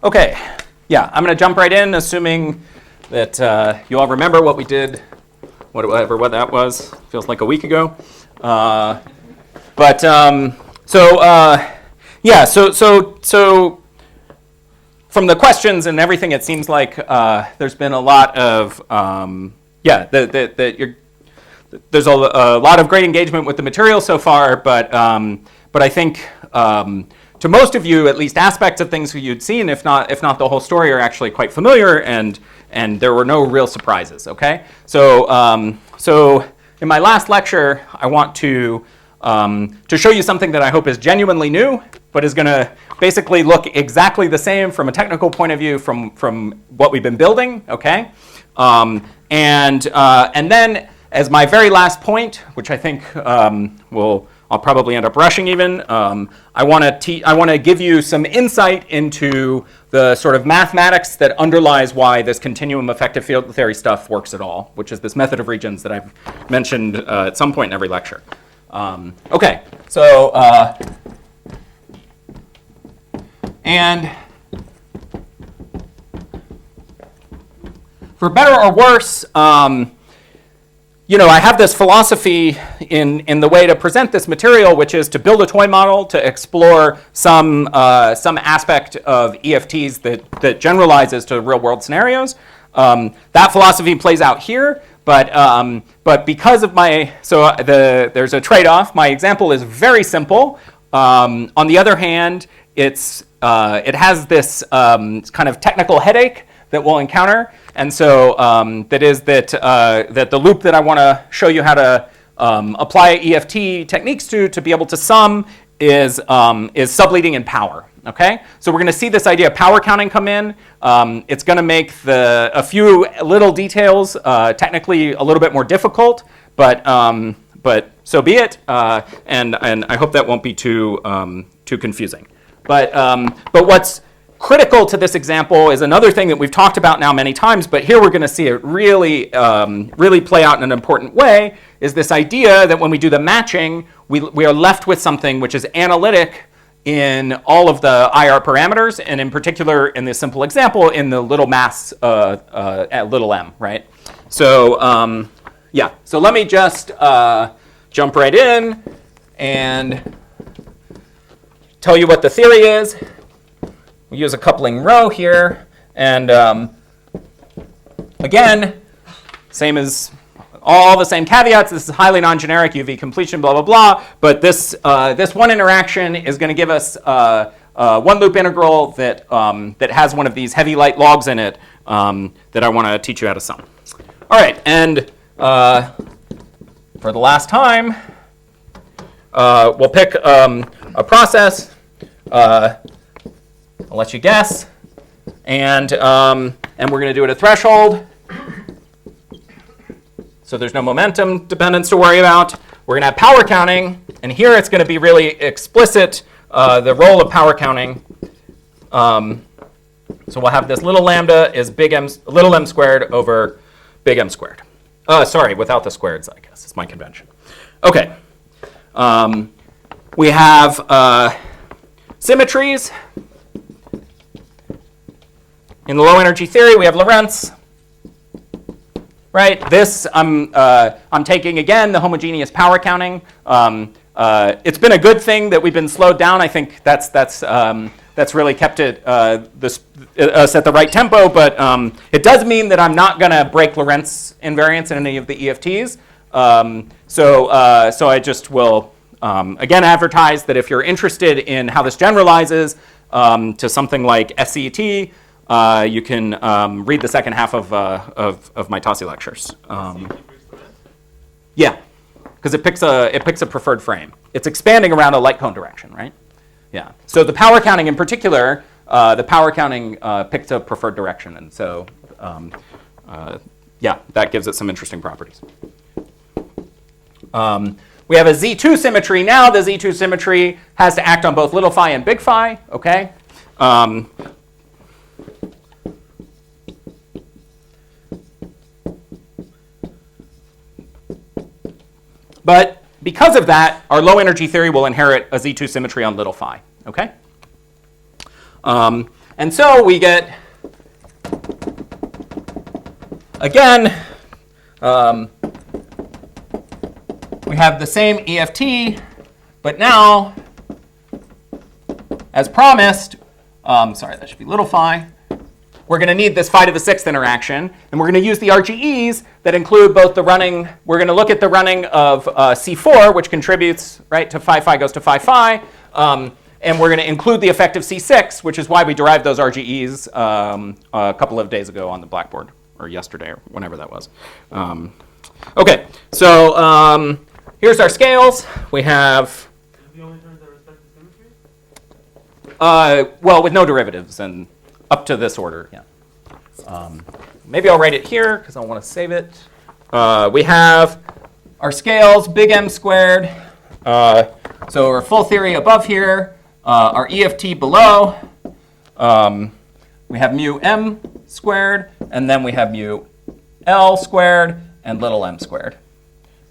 Okay, yeah, I'm going to jump right in, assuming that you all remember what we did, whatever what that was. Feels like a week ago. So from the questions and everything, it seems like there's been a lot of there's a lot of great engagement with the material so far, but I think to most of you, at least aspects of things you'd seen, if not the whole story, are actually quite familiar, and there were no real surprises. Okay, so in my last lecture, I want to show you something that I hope is genuinely new, but is going to basically look exactly the same from a technical point of view from what we've been building. Okay, and then as my very last point, which I think I'll probably end up rushing even. I want to give you some insight into the sort of mathematics that underlies why this continuum effective field theory stuff works at all, which is this method of regions that I've mentioned at some point in every lecture. Okay, so and for better or worse, I have this philosophy in the way to present this material, which is to build a toy model to explore some aspect of EFTs that generalizes to real-world scenarios. That philosophy plays out here, but because of there's a trade-off. My example is very simple. On the other hand, it has this kind of technical headache that we'll encounter, and so that is that the loop that I want to show you how to apply EFT techniques to be able to sum is subleading in power. Okay, so we're going to see this idea of power counting come in. It's going to make a few little details technically a little bit more difficult, but so be it. And I hope that won't be too confusing. But what's critical to this example is another thing that we've talked about now many times, but here we're going to see it really play out in an important way, is this idea that when we do the matching, we are left with something which is analytic in all of the IR parameters, and in particular, in this simple example, in the little mass at little m, right? So so let me just jump right in and tell you what the theory is. We use a coupling row here, and again, same as all the same caveats. This is highly non-generic, UV completion, blah, blah, blah. But this one interaction is going to give us one loop integral that has one of these heavy light logs in it that I want to teach you how to sum. All right, and for the last time, we'll pick a process. I'll let you guess, and we're going to do it at threshold. So there's no momentum dependence to worry about. We're going to have power counting, and here it's going to be really explicit the role of power counting. So we'll have this little lambda is little m squared over big M squared. Sorry, without the squareds, I guess it's my convention. Okay, we have symmetries. In the low energy theory, we have Lorentz, right? This I'm taking again the homogeneous power counting. It's been a good thing that we've been slowed down. I think that's really kept it us at the right tempo. But it does mean that I'm not going to break Lorentz invariance in any of the EFTs. So I just will again advertise that if you're interested in how this generalizes to something like SCET. You can read the second half of my TOSI lectures. Yeah, because it picks a preferred frame. It's expanding around a light cone direction, right? Yeah. So the power counting in particular, picks a preferred direction, and so that gives it some interesting properties. We have a Z2 symmetry now. The Z2 symmetry has to act on both little phi and big phi. Okay. But because of that, our low energy theory will inherit a Z2 symmetry on little phi. Okay. And And so we get, again, we have the same EFT, but now, as promised, sorry, that should be little phi. We're going to need this phi to the sixth interaction, and we're going to use the RGEs that include both the running. We're going to look at the running of C4, which contributes right to phi phi goes to phi phi, and we're going to include the effect of C6, which is why we derived those RGEs a couple of days ago on the Blackboard, or yesterday, or whenever that was. Okay, so here's our scales. We have. The only terms that respect the symmetry? Well, with no derivatives and up to this order, yeah. Maybe I'll write it here because I want to save it. We have our scales, big M squared. So our full theory above here, our EFT below. We have mu M squared, and then we have mu L squared and little m squared.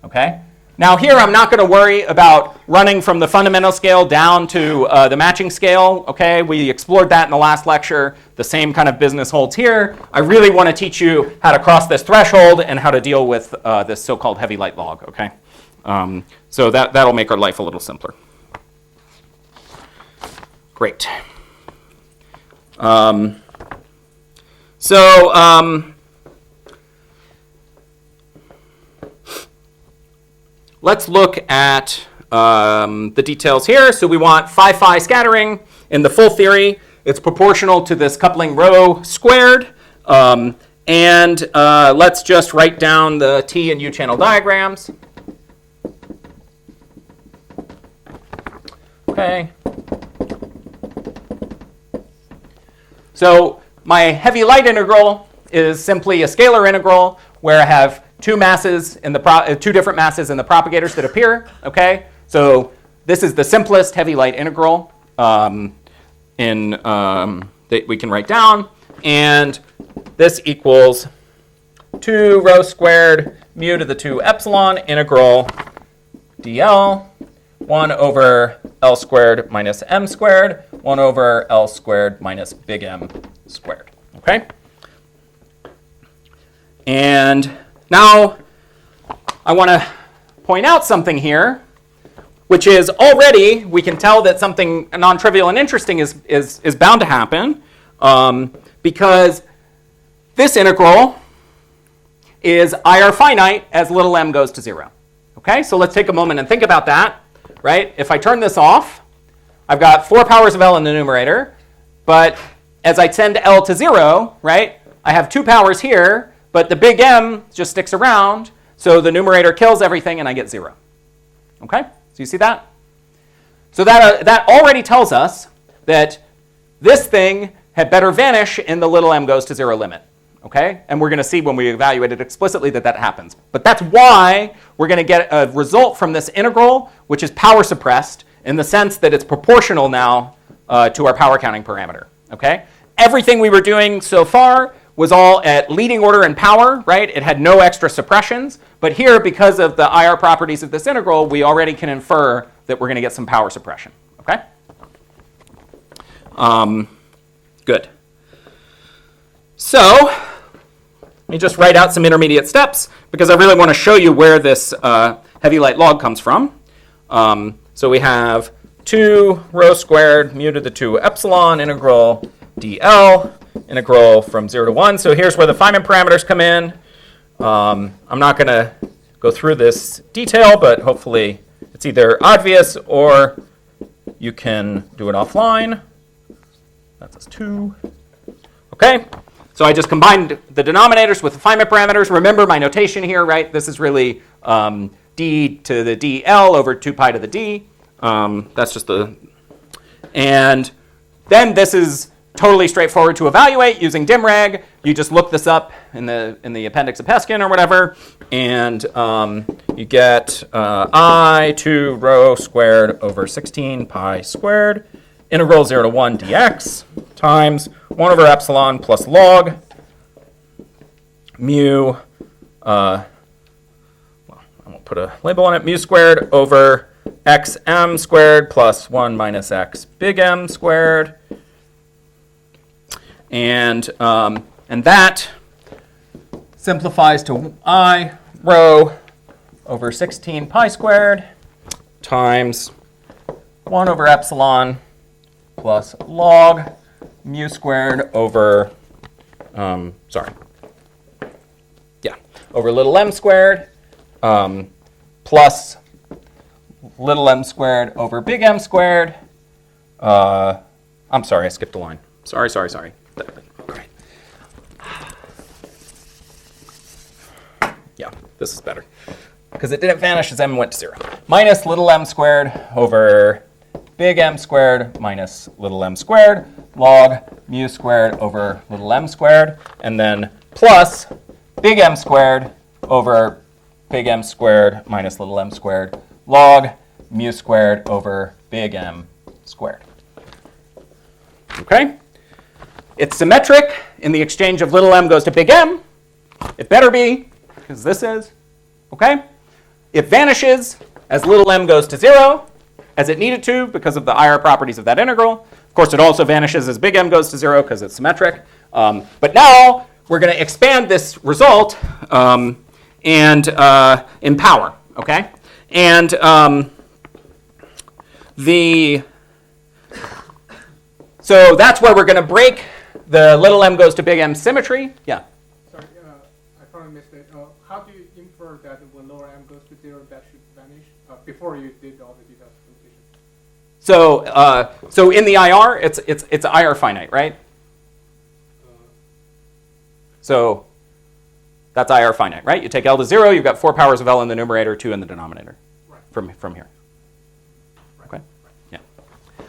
Okay? Now here I'm not going to worry about running from the fundamental scale down to the matching scale. Okay, we explored that in the last lecture. The same kind of business holds here. I really want to teach you how to cross this threshold and how to deal with this so-called heavy light log. Okay, so that'll make our life a little simpler. Great. Let's look at the details here. So we want phi phi scattering in the full theory. It's proportional to this coupling rho squared. And let's just write down the T and U channel diagrams. Okay. So my heavy light integral is simply a scalar integral where I have two masses in the two different masses in the propagators that appear. Okay, so this is the simplest heavy light integral that we can write down, and this equals 2 rho squared mu to the 2 epsilon integral dl 1 over L squared minus m squared 1 over L squared minus big M squared. Okay, and now, I want to point out something here, which is already we can tell that something non-trivial and interesting is bound to happen because this integral is IR finite as little m goes to 0. Okay, so let's take a moment and think about that. Right? If I turn this off, I've got 4 powers of L in the numerator, but as I tend L to 0, right, I have 2 powers here. But the big M just sticks around, so the numerator kills everything and I get 0. Okay? So you see that? So that already tells us that this thing had better vanish in the little m goes to 0 limit. Okay? And we're going to see when we evaluate it explicitly that happens. But that's why we're going to get a result from this integral, which is power suppressed in the sense that it's proportional now to our power counting parameter. Okay? Everything we were doing so far was all at leading order in power, right? It had no extra suppressions. But here, because of the IR properties of this integral, we already can infer that we're going to get some power suppression. Okay? Good. So let me just write out some intermediate steps because I really want to show you where this heavy light log comes from. So we have 2 rho squared mu to the 2 epsilon integral dl integral from 0 to 1. So here's where the Feynman parameters come in. I'm not going to go through this detail, but hopefully it's either obvious or you can do it offline. That's 2. Okay, so I just combined the denominators with the Feynman parameters. Remember my notation here, right? This is really d to the dl over 2 pi to the d. That's just the... And then this is totally straightforward to evaluate using dimreg. You just look this up in the appendix of Peskin or whatever, and you get I 2 rho squared over 16 pi squared integral 0 to 1 dx times 1 over epsilon plus log mu, well, I won't put a label on it, mu squared over xm squared plus 1 minus x big M squared And that simplifies to I rho over 16 pi squared times 1 over epsilon plus log mu squared over, over little m squared plus little m squared over big M squared. I'm sorry, I skipped a line. Sorry. Okay. Yeah, this is better. Because it didn't vanish as m went to 0. Minus little m squared over big M squared minus little m squared log mu squared over little m squared. And then plus big M squared over big M squared minus little m squared log mu squared over big M squared. Okay? It's symmetric in the exchange of little m goes to big M. It better be, because this is. Okay? It vanishes as little m goes to 0, as it needed to because of the IR properties of that integral. Of course, it also vanishes as big M goes to 0 because it's symmetric. But now we're going to expand this result and in power. Okay? And so that's where we're going to break the little m goes to big M symmetry. Yeah. Sorry, I probably missed it. How do you infer that when lower m goes to 0, that should vanish before you did all the detailed computation? So in the IR, it's IR finite, right? So that's IR finite, right? You take L to 0, you've got 4 powers of L in the numerator, 2 in the denominator. Right. From here. Okay. Yeah.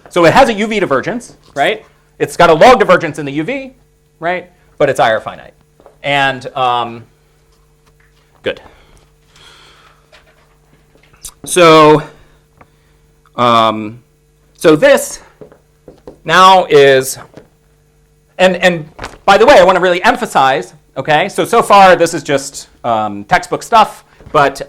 So it has a UV divergence, right? It's got a log divergence in the UV, right? But it's IR finite. And good. So this now is, and by the way, I want to really emphasize, okay? So far this is just textbook stuff, but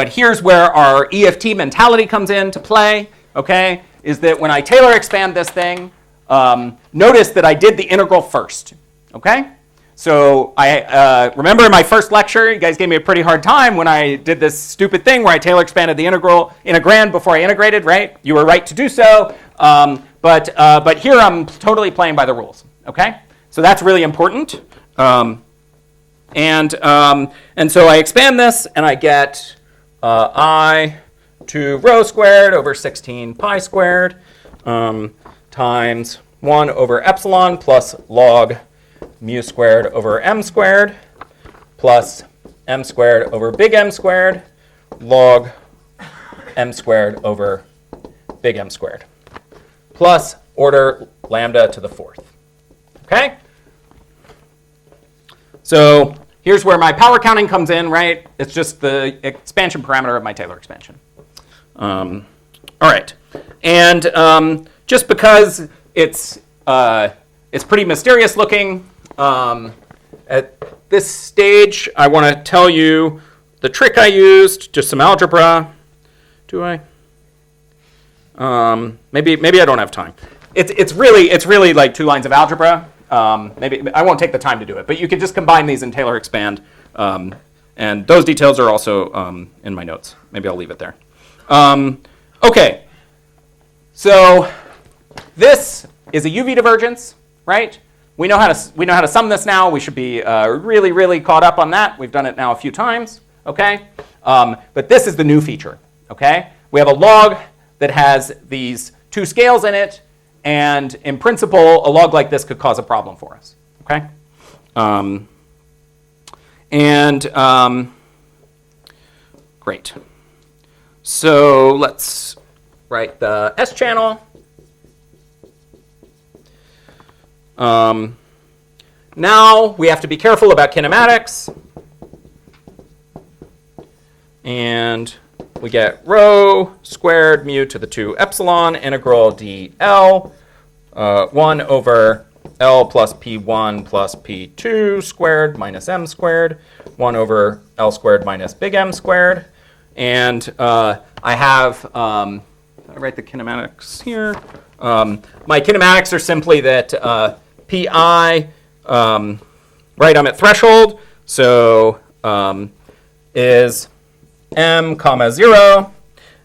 here's where our EFT mentality comes into play, okay? Is that when I Taylor expand this thing, notice that I did the integral first, okay? So I remember in my first lecture, you guys gave me a pretty hard time when I did this stupid thing where I Taylor expanded the integrand before I integrated, right? You were right to do so, but here I'm totally playing by the rules, okay? So that's really important. And so I expand this and I get I to rho squared over 16 pi squared times 1 over epsilon plus log mu squared over m squared plus m squared over big M squared log m squared over big M squared plus order lambda to the 4th. Okay? So here's where my power counting comes in, right? It's just the expansion parameter of my Taylor expansion. All right. And just because it's pretty mysterious looking, at this stage, I want to tell you the trick I used, just some algebra. Do I? Maybe I don't have time. It's really like 2 lines of algebra. Maybe I won't take the time to do it, but you can just combine these and Taylor expand. And those details are also in my notes. Maybe I'll leave it there. Okay. So this is a UV divergence, right? We know how to sum this now. We should be really caught up on that. We've done it now a few times, okay? But this is the new feature, okay? We have a log that has these 2 scales in it, and in principle, a log like this could cause a problem for us, okay? Great. So let's write the S channel. Now we have to be careful about kinematics. And we get rho squared mu to the 2 epsilon integral dl 1 over L plus P1 plus P2 squared minus M squared 1 over L squared minus big M squared. And I have, I write the kinematics here. My kinematics are simply that pi, right, I'm at threshold, so is m comma 0,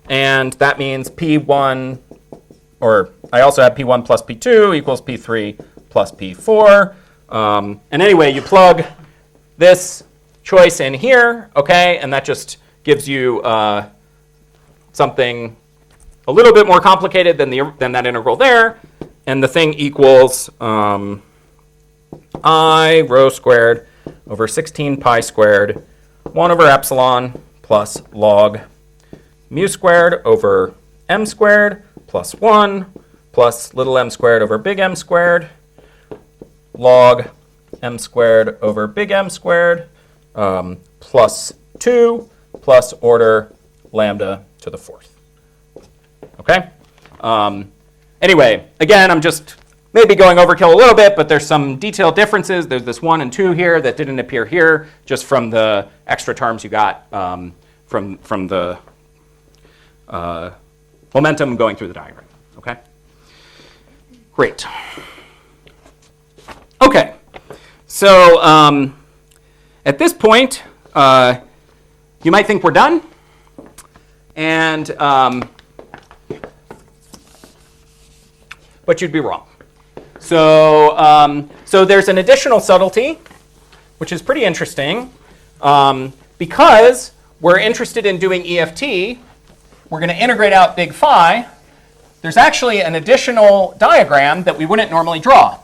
and that means p1, or I also have p1 plus p2 equals p3 plus p4. And anyway, you plug this choice in here, okay, and that just gives you something a little bit more complicated than that integral there, and the thing equals I rho squared over 16 pi squared 1 over epsilon plus log mu squared over m squared plus 1 plus little m squared over big M squared log m squared over big M squared plus 2 plus order lambda to the 4th. Okay? Anyway, again, I'm just maybe going overkill a little bit, but there's some detailed differences. There's this 1 and 2 here that didn't appear here, just from the extra terms you got from the momentum going through the diagram. Okay? Great. Okay. So at this point, you might think we're done. And but you'd be wrong. So, so there's an additional subtlety, which is pretty interesting. Because we're interested in doing EFT, we're going to integrate out big phi. There's actually an additional diagram that we wouldn't normally draw.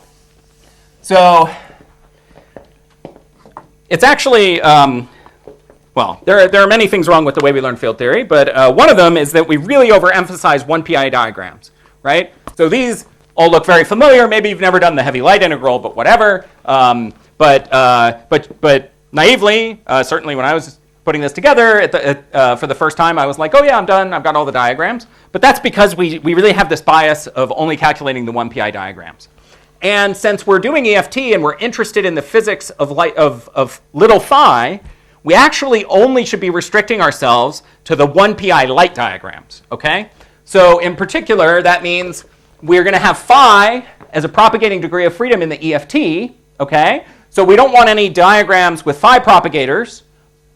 So it's actually, well, there are many things wrong with the way we learn field theory, but one of them is that we really overemphasize 1-pi diagrams, right? So these all look very familiar. Maybe you've never done the heavy light integral, but whatever. But naively, certainly when I was putting this together for the first time, I was like, oh yeah, I'm done. I've got all the diagrams. But that's because we really have this bias of only calculating the 1-pi diagrams. And since we're doing EFT and we're interested in the physics of little phi, we actually only should be restricting ourselves to the 1-pi light diagrams, okay? So in particular, that means we're going to have phi as a propagating degree of freedom in the EFT, okay? So we don't want any diagrams with phi propagators,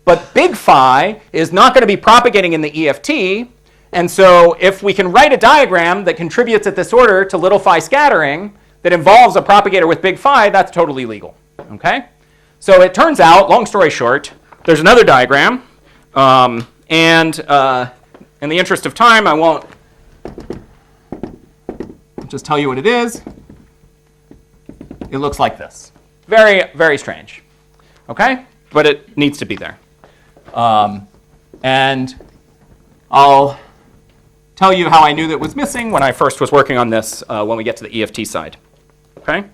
but big phi is not going to be propagating in the EFT, and so if we can write a diagram that contributes at this order to little phi scattering that involves a propagator with big phi, that's totally legal, okay? So it turns out, long story short, there's another diagram, and in the interest of time, I won't just tell you what it is. It looks like this. Very, very strange, okay? But it needs to be there. And I'll tell you how I knew that it was missing when I first was working on this when we get to the EFT side, okay?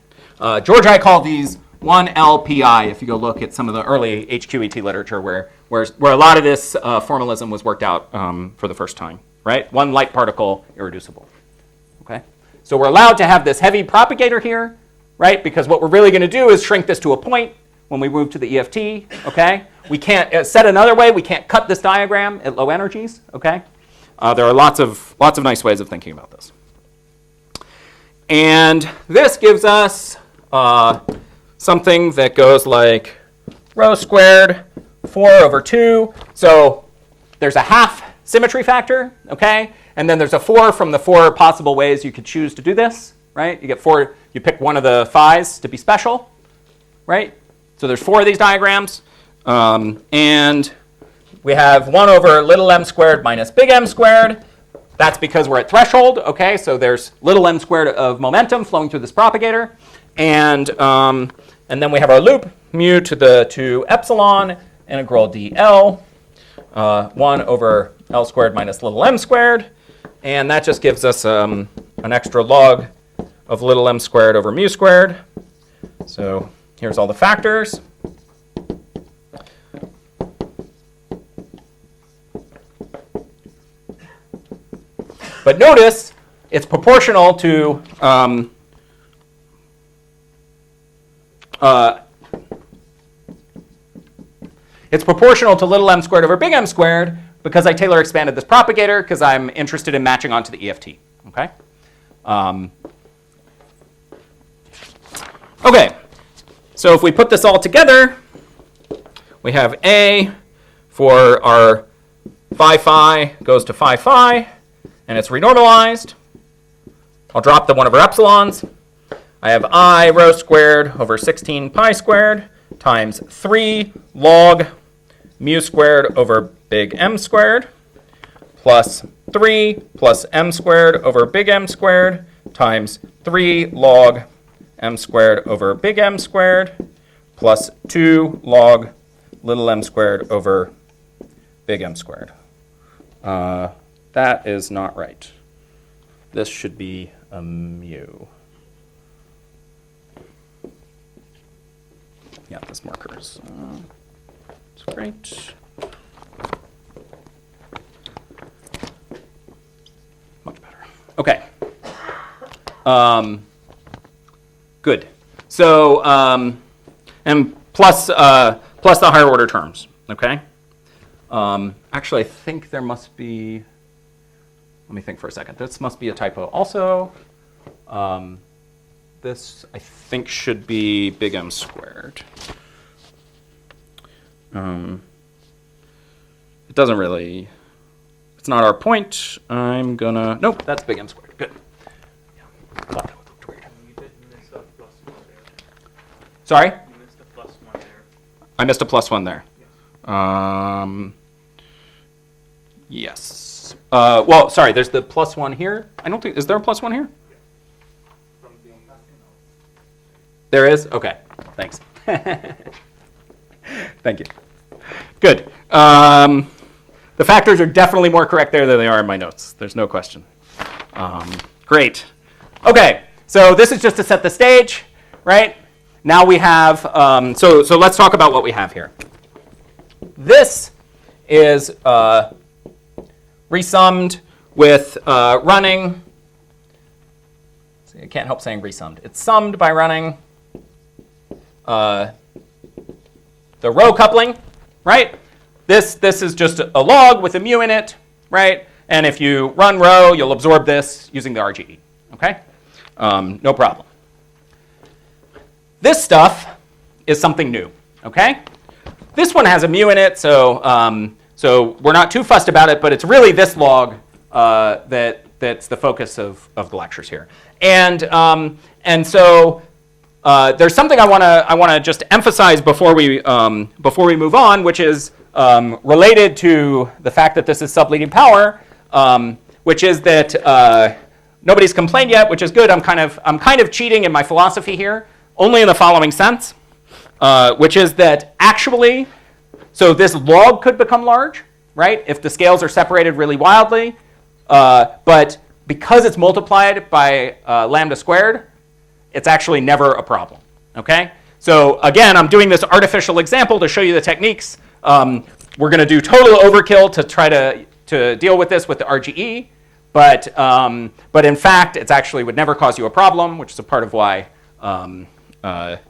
George, I call these 1LPI, if you go look at some of the early HQET literature where a lot of this formalism was worked out for the first time, right? One light particle irreducible, okay? So we're allowed to have this heavy propagator here, right? Because what we're really going to do is shrink this to a point when we move to the EFT, okay? We can't, said another way, we can't cut this diagram at low energies, okay? There are lots of nice ways of thinking about this. And this gives us something that goes like rho squared 4 over 2. So there's a half symmetry factor, okay? And then there's a 4 from the 4 possible ways you could choose to do this, right? You get 4, you pick one of the phi's to be special, right? So there's 4 of these diagrams. And we have 1 over little m squared minus big M squared. That's because we're at threshold, okay? So there's little m squared of momentum flowing through this propagator. And then we have our loop, mu to the 2 epsilon, integral dl, 1 over L squared minus little m squared. And that just gives us an extra log of little m squared over mu squared. So here's all the factors. But notice it's proportional to little m squared over big M squared because I Taylor expanded this propagator because I'm interested in matching onto the EFT. Okay. Okay, so if we put this all together, we have A for our phi goes to phi, and it's renormalized. I'll drop the 1 over epsilons. I have I rho squared over 16 pi squared times 3 log mu squared over big M squared plus 3 plus m squared over big M squared times 3 log m squared over big M squared plus 2 log little m squared over big M squared. That is not right. This should be a mu. Yeah, this marker is it's great. Much better. Okay. Good. So, and plus the higher order terms, okay? Actually, I think there must be, let me think for a second. This must be a typo also. This, I think, should be big M squared. It doesn't really, it's not our point. I'm gonna, nope, that's big M squared. Good. Yeah, thought that looked weird. You did miss a plus 1 there. Sorry? You missed a plus 1 there. I missed a plus 1 there. Yes. Yes. Well, sorry, there's the plus 1 here. I don't think, is there a plus 1 here? From the There is? Okay, thanks. Thank you. Good. The factors are definitely more correct there than they are in my notes. There's no question. Great. Okay, so this is just to set the stage, right? Now we have, so let's talk about what we have here. This is resummed with running. See, I can't help saying resummed. It's summed by running the row coupling, right? This is just a log with a mu in it, right? And if you run row, you'll absorb this using the RGE, okay? No problem. This stuff is something new, okay? This one has a mu in it, so we're not too fussed about it, but it's really this log that's the focus of the lectures here. And so there's something I want to just emphasize before we move on, which is related to the fact that this is subleading power, which is that nobody's complained yet, which is good. I'm kind of cheating in my philosophy here, only in the following sense, which is that actually, so this log could become large, right, if the scales are separated really wildly, but because it's multiplied by lambda squared, it's actually never a problem, okay? So again, I'm doing this artificial example to show you the techniques. We're going to do total overkill to try to deal with this with the RGE, but in fact, it actually would never cause you a problem, which is a part of why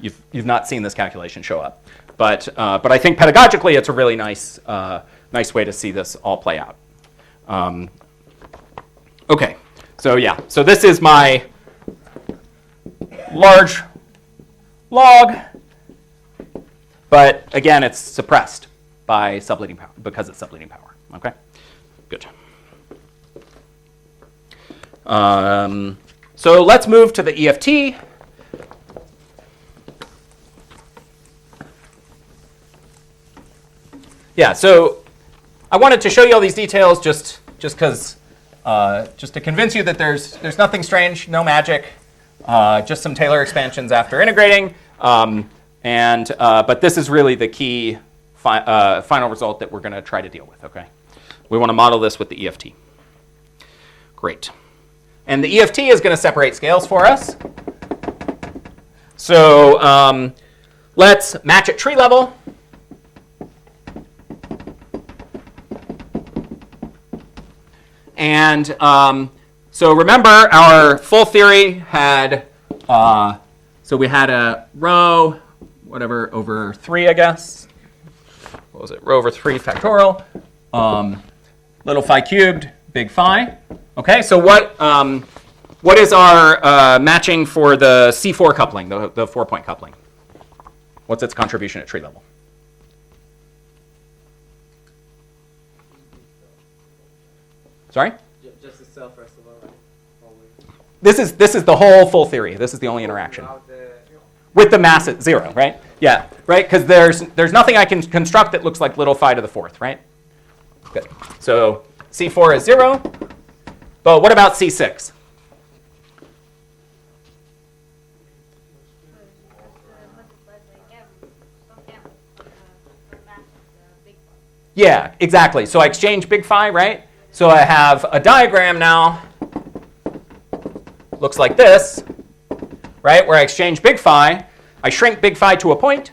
you've not seen this calculation show up. But I think pedagogically, it's a really nice way to see this all play out. Okay, so yeah, so this is my large log, but again, it's suppressed by subleading power because it's subleading power. Okay, good. So let's move to the EFT. Yeah, so I wanted to show you all these details just because, just to convince you that there's nothing strange, no magic, just some Taylor expansions after integrating, but this is really the key final result that we're going to try to deal with. Okay, we want to model this with the EFT. Great, and the EFT is going to separate scales for us. So let's match at tree level. And so remember, our full theory had, so we had a rho, whatever, over 3, I guess. What was it? Rho over 3 factorial, little phi cubed, big phi. Okay, so what what is our matching for the C4 coupling, the 4-point coupling? What's its contribution at tree level? Sorry? Just itself, first of all, right? Always. This is the whole full theory. This is the only interaction. Without the- With the mass at 0, right? Yeah, right? Because there's nothing I can construct that looks like little phi to the 4th, right? Good. So C4 is 0. But what about C6? Yeah, exactly. So I exchange big phi, right? So I have a diagram now. Looks like this, right? Where I exchange big phi. I shrink big phi to a point,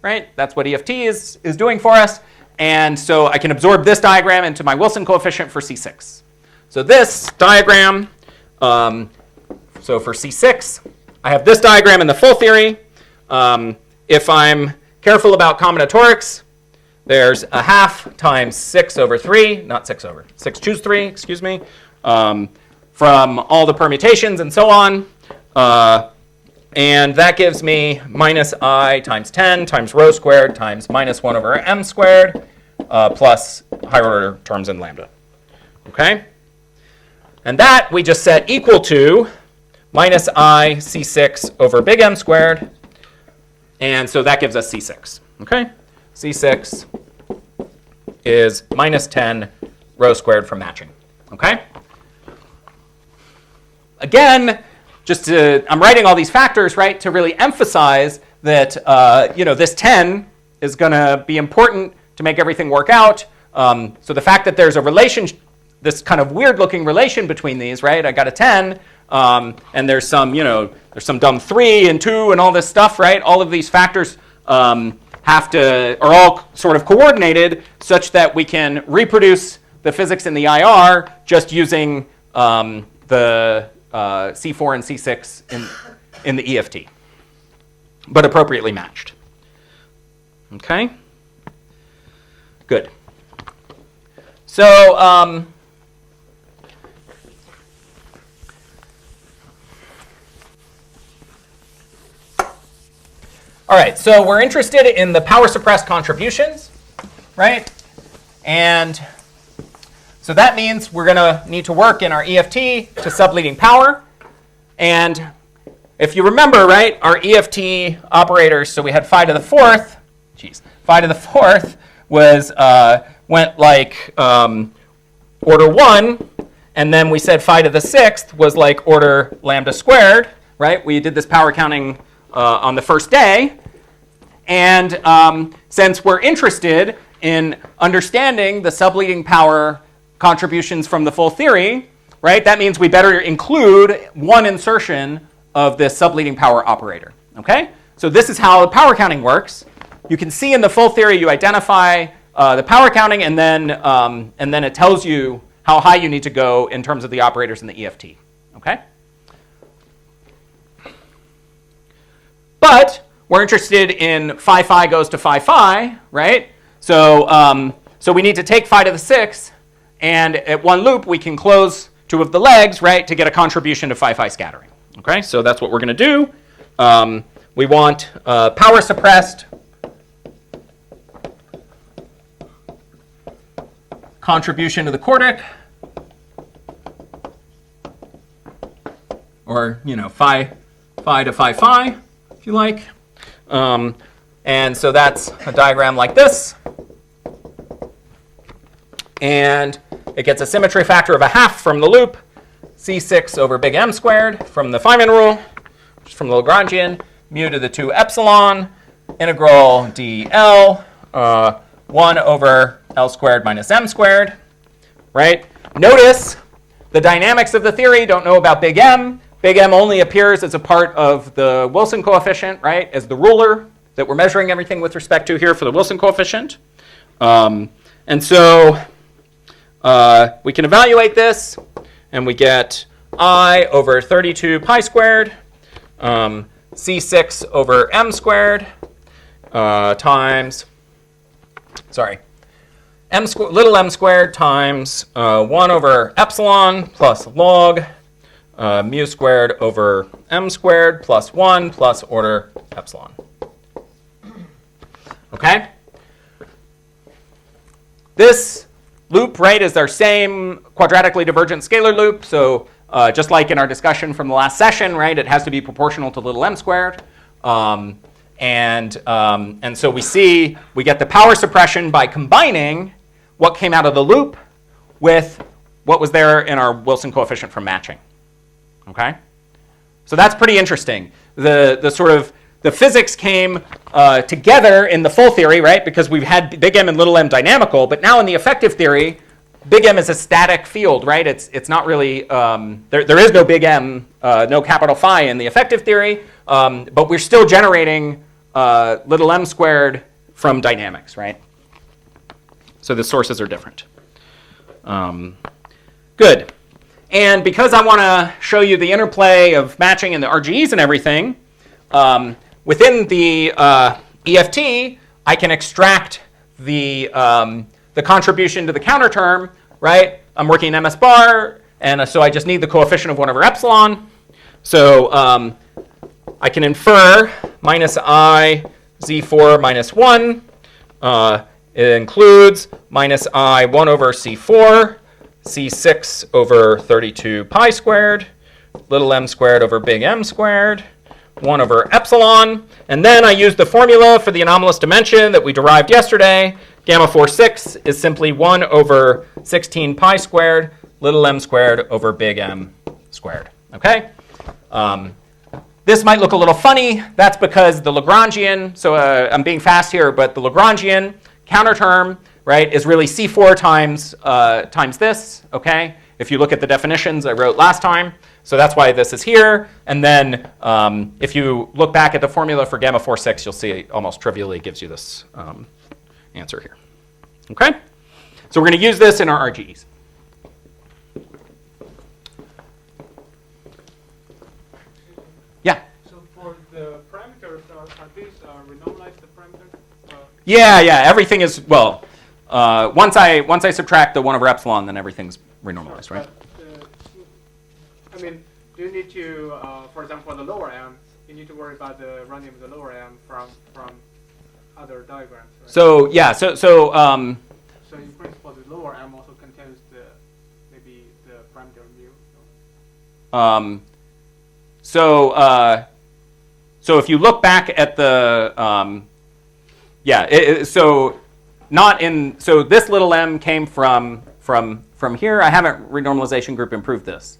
right? That's what EFT is doing for us. And so I can absorb this diagram into my Wilson coefficient for C6. So this diagram, so for C6, I have this diagram in the full theory. If I'm careful about combinatorics, there's a half times 6 over 3, not 6 over, 6 choose 3, excuse me, from all the permutations and so on. And that gives me minus I times 10 times rho squared times minus 1 over m squared plus higher order terms in lambda. Okay? And that we just set equal to minus I C6 over big M squared. And so that gives us C6. Okay? C6 is minus 10 rho squared from matching. Okay? Again, I'm writing all these factors, right, to really emphasize that, this 10 is going to be important to make everything work out. So the fact that there's a relation, this kind of weird-looking relation between these, right? I got a 10, and there's some dumb 3 and 2 and all this stuff, right? All of these factors are all sort of coordinated such that we can reproduce the physics in the IR just using the C4 and C6 in the EFT, but appropriately matched. Okay? Good. So, all right, so we're interested in the power suppressed contributions, right? And so that means we're going to need to work in our EFT to subleading power. And if you remember, right, our EFT operators, so we had phi to the 4th. Phi to the 4th was, went like order 1. And then we said phi to the 6th was like order lambda squared, right? We did this power counting on the first day. And since we're interested in understanding the subleading power contributions from the full theory, right? That means we better include one insertion of this subleading power operator, okay? So this is how the power counting works. You can see in the full theory you identify the power counting and then it tells you how high you need to go in terms of the operators in the EFT, okay? But we're interested in phi goes to phi, right? So we need to take phi to the 6th. And at one loop, we can close 2 of the legs, right, to get a contribution to phi scattering. Okay, so that's what we're going to do. We want power suppressed contribution to the quartic, or phi to phi, if you like. And so that's a diagram like this. And it gets a symmetry factor of a half from the loop, C6 over big M squared from the Feynman rule, which is from the Lagrangian, mu to the 2 epsilon, integral dl, 1 over L squared minus M squared, right? Notice the dynamics of the theory, don't know about big M. Big M only appears as a part of the Wilson coefficient, right, as the ruler that we're measuring everything with respect to here for the Wilson coefficient. And so we can evaluate this, and we get I over 32 pi squared, C6 over M squared, times, little m squared times 1 over epsilon plus log mu squared over m squared plus 1 plus order epsilon. Okay? This loop, right, is our same quadratically divergent scalar loop. So just like in our discussion from the last session, right, it has to be proportional to little m squared. And so we get the power suppression by combining what came out of the loop with what was there in our Wilson coefficient from matching. Okay? So that's pretty interesting. The physics came together in the full theory, right? Because we've had big M and little m dynamical, but now in the effective theory, big M is a static field, right? It's not really, there is no big M, no capital phi in the effective theory, but we're still generating little m squared from dynamics, right? So the sources are different. Good. And because I want to show you the interplay of matching and the RGEs and everything, within the EFT, I can extract the contribution to the counter term, right? I'm working in MS bar, and so I just need the coefficient of 1 over epsilon. So I can infer minus I z4 minus 1. It includes minus I 1 over c4, c6 over 32 pi squared, little m squared over big M squared, 1 over epsilon, and then I use the formula for the anomalous dimension that we derived yesterday. Gamma 4 6 is simply 1 over 16 pi squared, little m squared over big M squared. Okay? This might look a little funny. That's because the Lagrangian, so I'm being fast here, but the Lagrangian counter term, right, is really C4 times this, okay? If you look at the definitions I wrote last time. So that's why this is here. And then if you look back at the formula for gamma 4 6, you'll see it almost trivially gives you this answer here. Okay? So we're going to use this in our RGEs. Yeah? So for the parameters, are these renormalized the parameters? Yeah. Everything is, well, once I subtract the 1 over epsilon, then everything's renormalized, right? I mean, do you need to, for example, for the lower m, you need to worry about the running of the lower m from other diagrams, right? So yeah, so So in principle, the lower m also contains maybe the parameter mu. So if you look back at the so not in, so this little m came from here. I haven't renormalization group improved this.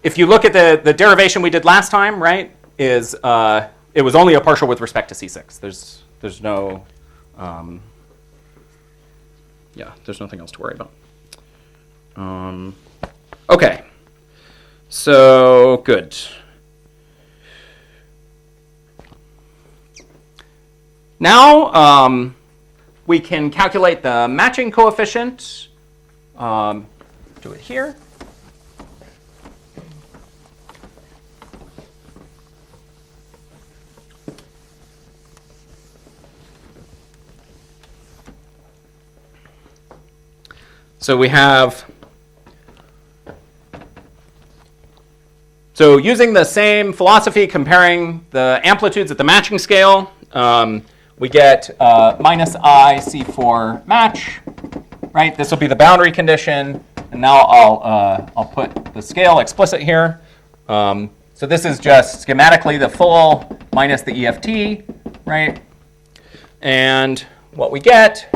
If you look at the derivation we did last time, right, is it was only a partial with respect to C6. There's no, there's nothing else to worry about. Okay, so good. Now we can calculate the matching coefficient. Do it here. So we have, so using the same philosophy, comparing the amplitudes at the matching scale, we get minus I C4 match, right? This will be the boundary condition, and now I'll put the scale explicit here. So this is just schematically the full minus the EFT, right? And what we get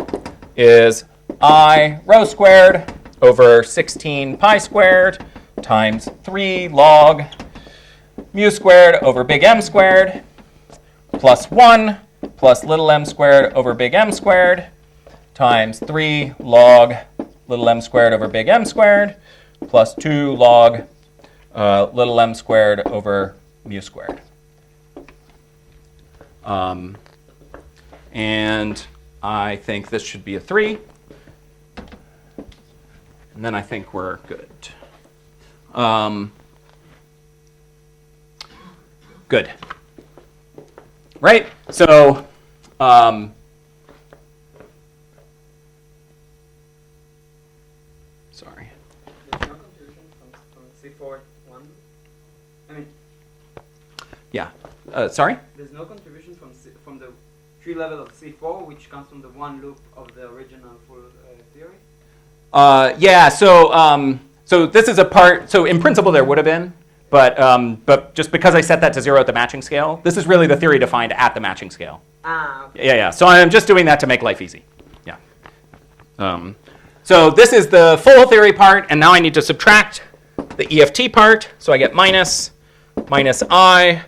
is I rho squared over 16 pi squared times 3 log mu squared over big M squared plus 1 plus little m squared over big M squared times 3 log little m squared over big M squared plus 2 log little m squared over mu squared. And I think this should be a 3. And then I think we're good. Good. Right? So Sorry. There's no contribution from C4 1. I mean, Yeah. Sorry? there's no contribution from the tree level of C4, which comes from the one loop of the original full theory. Yeah. So this is a part. So in principle, there would have been, but just because I set that to 0 at the matching scale, this is really the theory defined at the matching scale. Ah, okay. Yeah. So I'm just doing that to make life easy. Yeah. So this is the full theory part, and now I need to subtract the EFT part. So I get minus I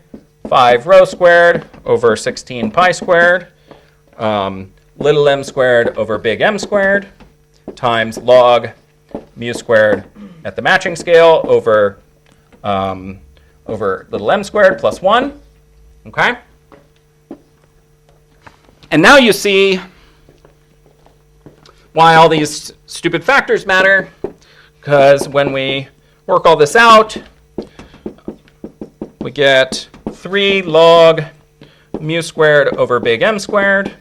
5 rho squared over 16 pi squared, little m squared over big M squared, times log mu squared at the matching scale over little m squared plus 1. Okay? And now you see why all these stupid factors matter, because when we work all this out, we get 3 log mu squared over big M squared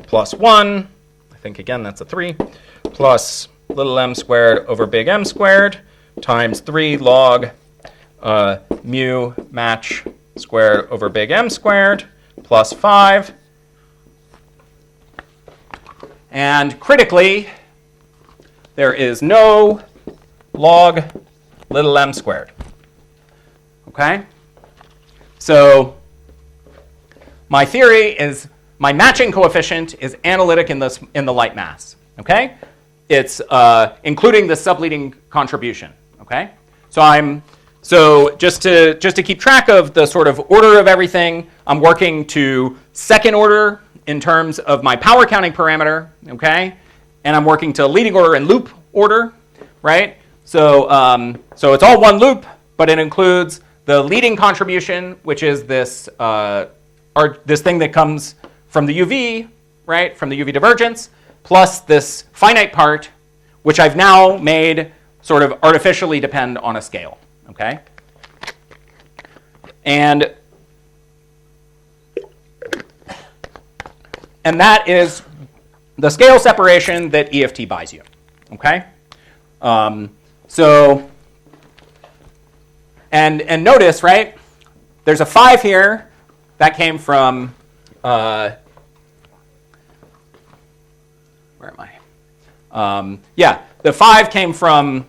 plus 1. I think, again, that's a 3, plus little m squared over big M squared times 3 log mu match squared over big M squared plus 5. And critically, there is no log little m squared. Okay? So my theory is my matching coefficient is analytic in the light mass. Okay? It's including the subleading contribution. Okay? So just to keep track of the sort of order of everything, I'm working to second order in terms of my power counting parameter. Okay? And I'm working to leading order and loop order, right? So it's all one loop, but it includes the leading contribution, which is this this thing that comes from the UV, right? From the UV divergence, plus this finite part, which I've now made sort of artificially depend on a scale. Okay? And that is the scale separation that EFT buys you. Okay? And notice, right? There's a 5 here that came from where am I? Yeah, the 5 came from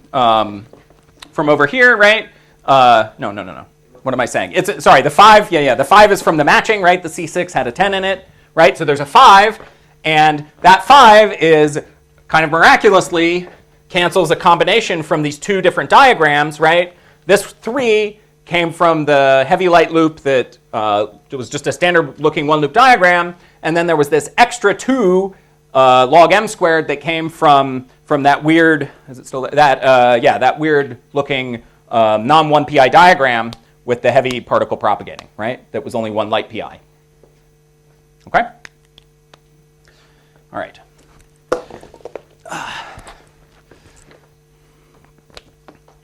over here, right? No. What am I saying? Sorry, the 5. Yeah. The 5 is from the matching, right? The C6 had a 10 in it, right? So there's a 5, and that 5 is kind of miraculously cancels a combination from these 2 different diagrams, right? This 3 came from the heavy light loop that it was just a standard looking one loop diagram, and then there was this extra 2 log m squared that came from that weird, is it still that weird looking non-1 pi diagram with the heavy particle propagating, right? That was only 1 light pi. Okay? All right.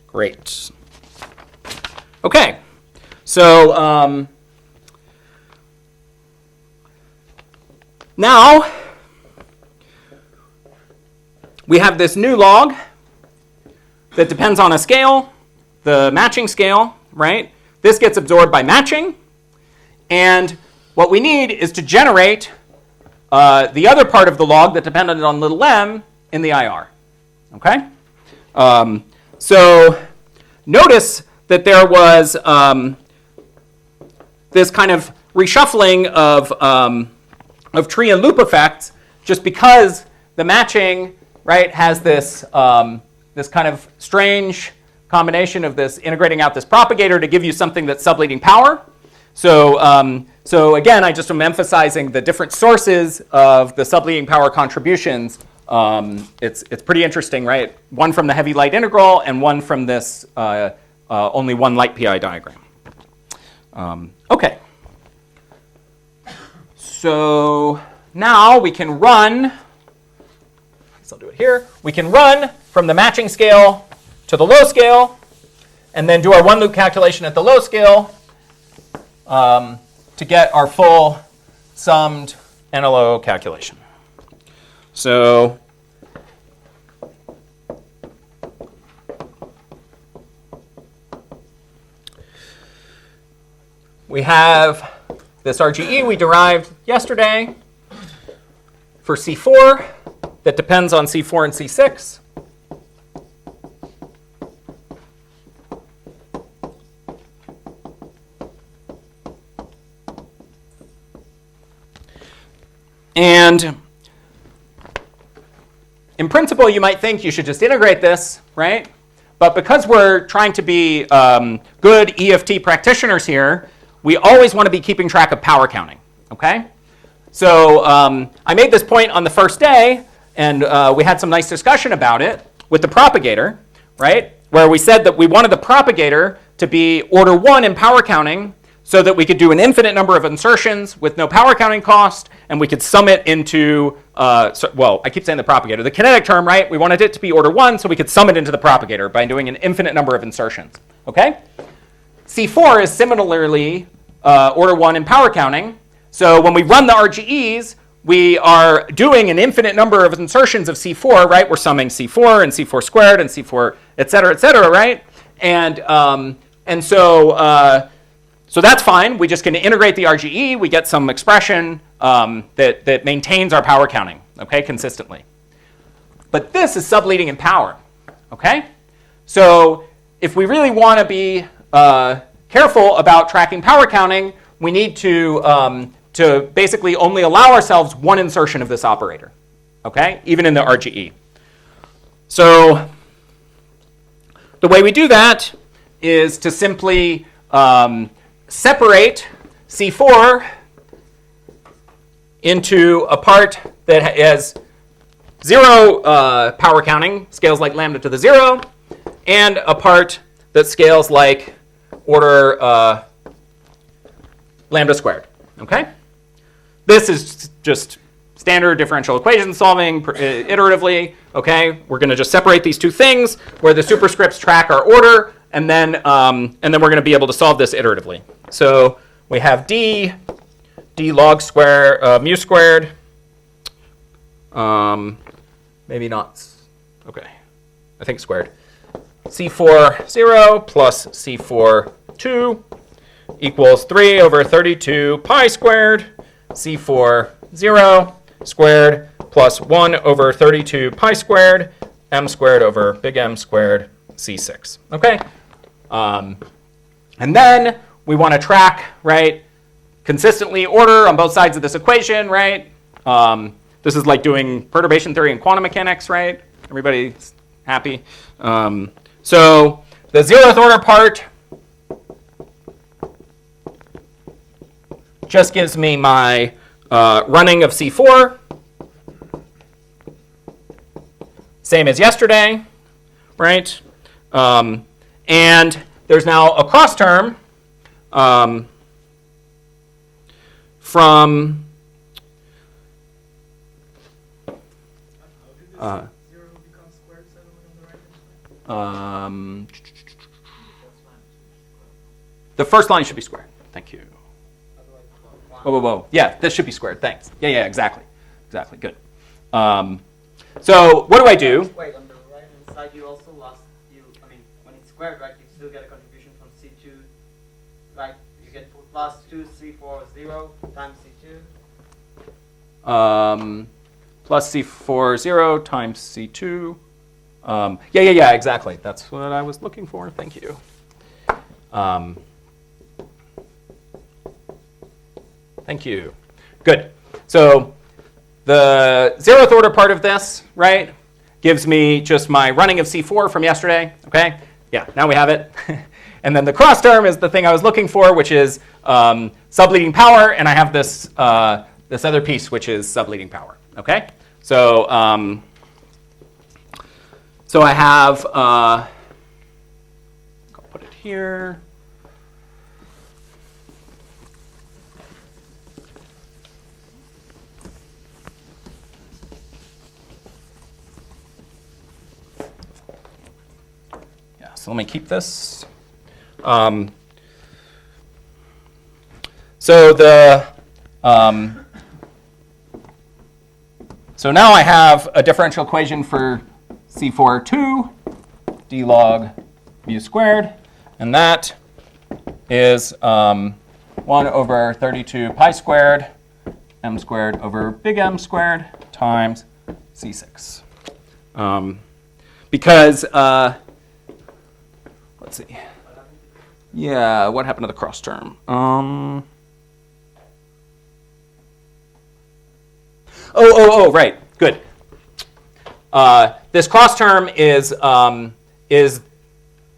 Great. Okay. So now we have this new log that depends on a scale, the matching scale, right? This gets absorbed by matching. And what we need is to generate the other part of the log that depended on little m in the IR. Okay? So notice that there was this kind of reshuffling of tree and loop effects just because the matching, right, has this this kind of strange combination of this integrating out this propagator to give you something that's subleading power. So again, I just am emphasizing the different sources of the subleading power contributions. It's pretty interesting, right? One from the heavy light integral and one from this only 1 light pi diagram. Okay. So now we can run, I'll do it here. We can run from the matching scale to the low scale and then do our one loop calculation at the low scale to get our full summed NLO calculation. So we have this RGE we derived yesterday for C4 that depends on C4 and C6. And in principle, you might think you should just integrate this, right? But because we're trying to be good EFT practitioners here, we always want to be keeping track of power counting, okay? So I made this point on the first day, and we had some nice discussion about it with the propagator, right? Where we said that we wanted the propagator to be order 1 in power counting so that we could do an infinite number of insertions with no power counting cost, and we could sum it into, well, I keep saying the propagator. The kinetic term, right? We wanted it to be order 1 so we could sum it into the propagator by doing an infinite number of insertions, okay? C4 is similarly order 1 in power counting. So when we run the RGEs, we are doing an infinite number of insertions of C4, right? We're summing C4 and C4 squared and C4, et cetera, right? And so that's fine. We're just going to integrate the RGE. We get some expression that maintains our power counting, okay, consistently. But this is subleading in power, okay? So if we really want to be careful about tracking power counting, we need to basically only allow ourselves one insertion of this operator, okay, even in the RGE. So the way we do that is to simply separate C4 into a part that has 0 power counting, scales like lambda to the 0, and a part that scales like order lambda squared, okay? This is just standard differential equation solving iteratively, okay? We're going to just separate these two things where the superscripts track our order, and then we're going to be able to solve this iteratively. So we have d log square mu squared. Maybe not. Okay, I think squared. C4 0 plus C4 2 equals 3 over 32 pi squared. C4 0 squared plus 1 over 32 pi squared m squared over big M squared C6. Okay. And then we want to track, right, consistently order on both sides of this equation, right? This is like doing perturbation theory and quantum mechanics, right? Everybody's happy? So the 0th order part just gives me my running of C4, same as yesterday, right? And there's now a cross term from the first line should be squared. Thank you. Whoa. Yeah, this should be squared. Thanks. Yeah, exactly. Good. So what do I do? Wait, on the right-hand side, you also lost, when it's squared, right, you still get a contribution from C2, right? You get plus 2 C4 0 times C2. Plus C4 0 times C2. Yeah, exactly. That's what I was looking for. Thank you. Thank you. Good. So the 0th order part of this, right, gives me just my running of C4 from yesterday. Okay. Yeah, now we have it. And then the cross term is the thing I was looking for, which is subleading power, and I have this this other piece, which is subleading power. Okay. So so I have I'll put it here. So let me keep this. So now I have a differential equation for C4 2 d log mu squared, and that is 1 over 32 pi squared m squared over big M squared times C6. Because, let's see. Yeah, what happened to the cross term? Right, good. This cross term is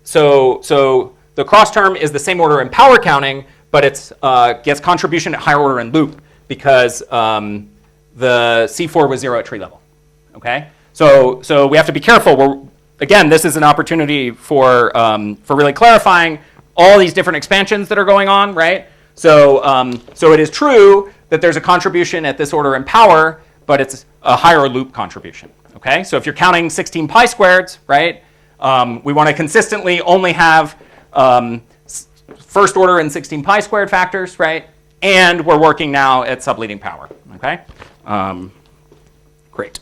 so the cross term is the same order in power counting, but it's gets contribution at higher order in loop because the C4 was 0 at tree level. Okay, so we have to be careful. Again, this is an opportunity for really clarifying all these different expansions that are going on, right? So it is true that there's a contribution at this order in power, but it's a higher loop contribution. Okay, so if you're counting 16 pi squareds, right, we want to consistently only have first order and 16 pi squared factors, right? And we're working now at subleading power. Okay, great.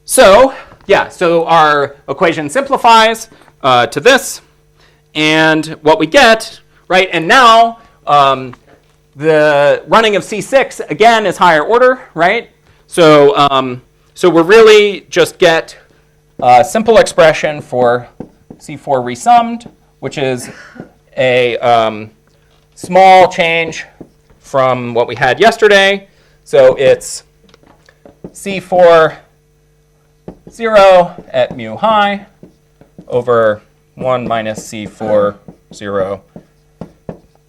So yeah, so our equation simplifies to this, and what we get, right? And now the running of C6 again is higher order, right? So so we really just get a simple expression for C4 resummed, which is a small change from what we had yesterday. So it's C4 0 at mu high over 1 minus C4 0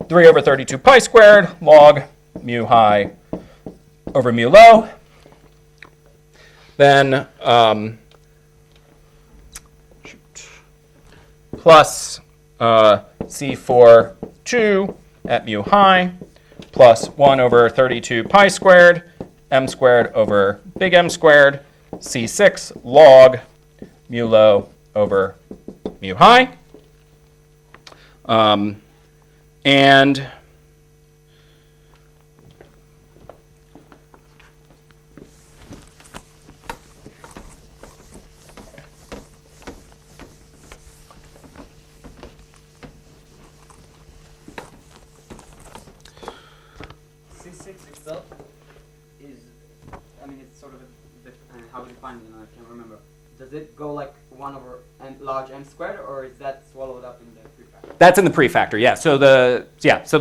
3 over 32 pi squared log mu high over mu low. Then plus C4 2 at mu high plus 1 over 32 pi squared m squared over big M squared C6 log mu low over mu high. And C6 itself is, I mean, it's sort of how we define it, I can't remember. Does it go like 1 over large M squared, or is that swallowed up in the prefactor? that's in the prefactor, yeah. So the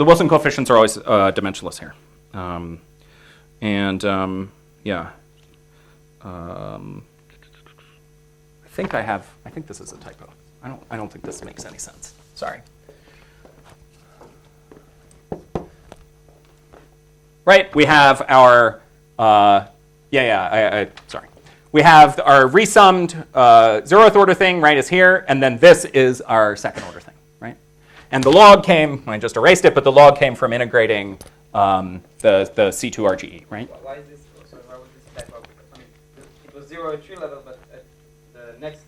Wilson coefficients are always dimensionless here, yeah. I think this is a typo. I don't think this makes any sense. Sorry. Right, we have our sorry. We have our resummed 0th order thing, right, is here, and then this is our 2nd order thing, right? And the log came, I just erased it, but the log came from integrating the C2 RGE, right? Why is this, so why was this type of, I mean, it was 0 at tree level, but at the next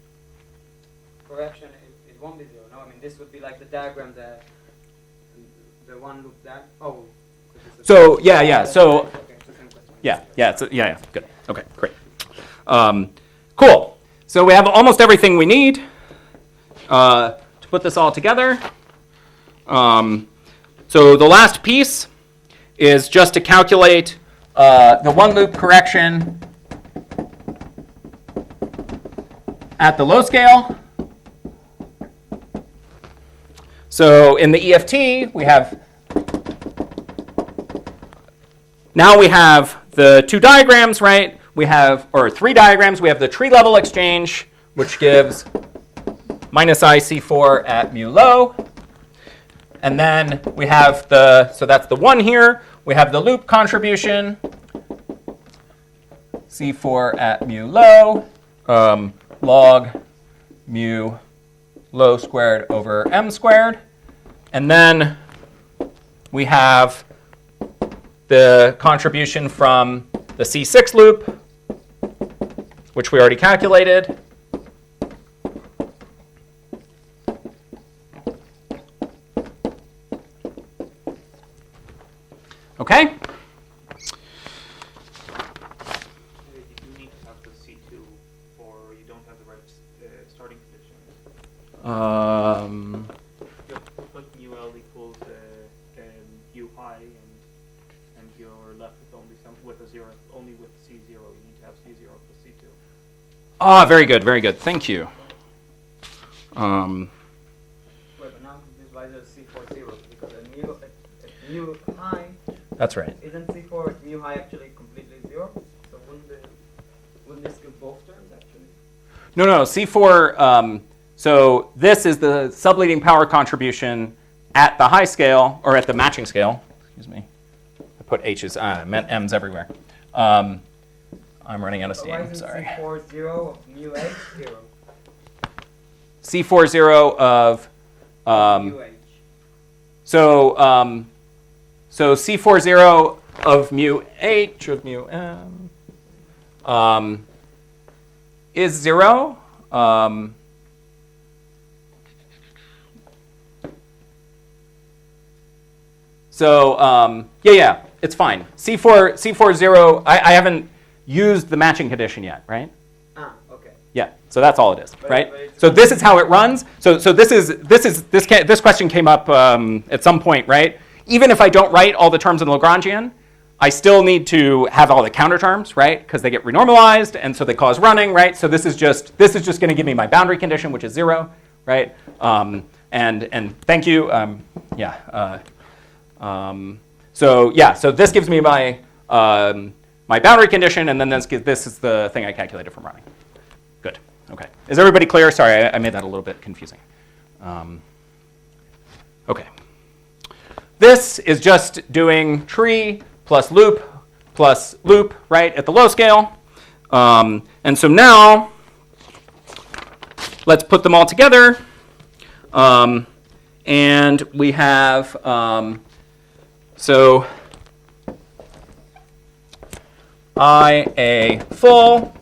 correction, it won't be 0, no? I mean, this would be like the diagram that the one loop that, oh. So, so, Okay, it's the same question. yeah, good. Okay, great. Cool. So we have almost everything we need to put this all together. So the last piece is just to calculate the one loop correction at the low scale. So in the EFT, we have the two diagrams, right? We have, or 3 diagrams. We have the tree level exchange, which gives minus IC4 at mu low. And then we have so that's the 1 here. We have the loop contribution, C4 at mu low, log mu low squared over M squared. And then we have the contribution from the C6 loop, which we already calculated. Okay? You do need to have the C2, or you don't have the right starting condition. Um, You have to put mu L equals you're left with only with a zero, only with C0. You need to have C0 plus C2. Ah, very good, very good. Thank you. Wait, but now I'm confused why there's C4 0, because a mu high That's right. isn't C4, is mu high actually completely 0? So wouldn't this give both terms actually? No, C4, so this is the subleading power contribution at the high scale, or at the matching scale. Excuse me. I put H's, I meant M's everywhere. I'm running out of So why steam, isn't sorry. C4 0 of mu h 0? C4 0 of, mu h. so C4 0 of mu H of mu M is 0. Yeah, it's fine. C4 0, I haven't used the matching condition yet, right? Ah, okay. Yeah, so that's all it is, right? but it's So this is how it runs. So this question came up at some point, right? Even if I don't write all the terms in Lagrangian, I still need to have all the counter terms, right? Because they get renormalized, and so they cause running, right? So this is just going to give me my boundary condition, which is 0, right? And thank you. So this gives me my my boundary condition, and then this is the thing I calculated from running. Good. Okay. Is everybody clear? Sorry, I made that a little bit confusing. Okay. This is just doing tree plus loop, right, at the low scale. And so now, let's put them all together. And we have, so IA full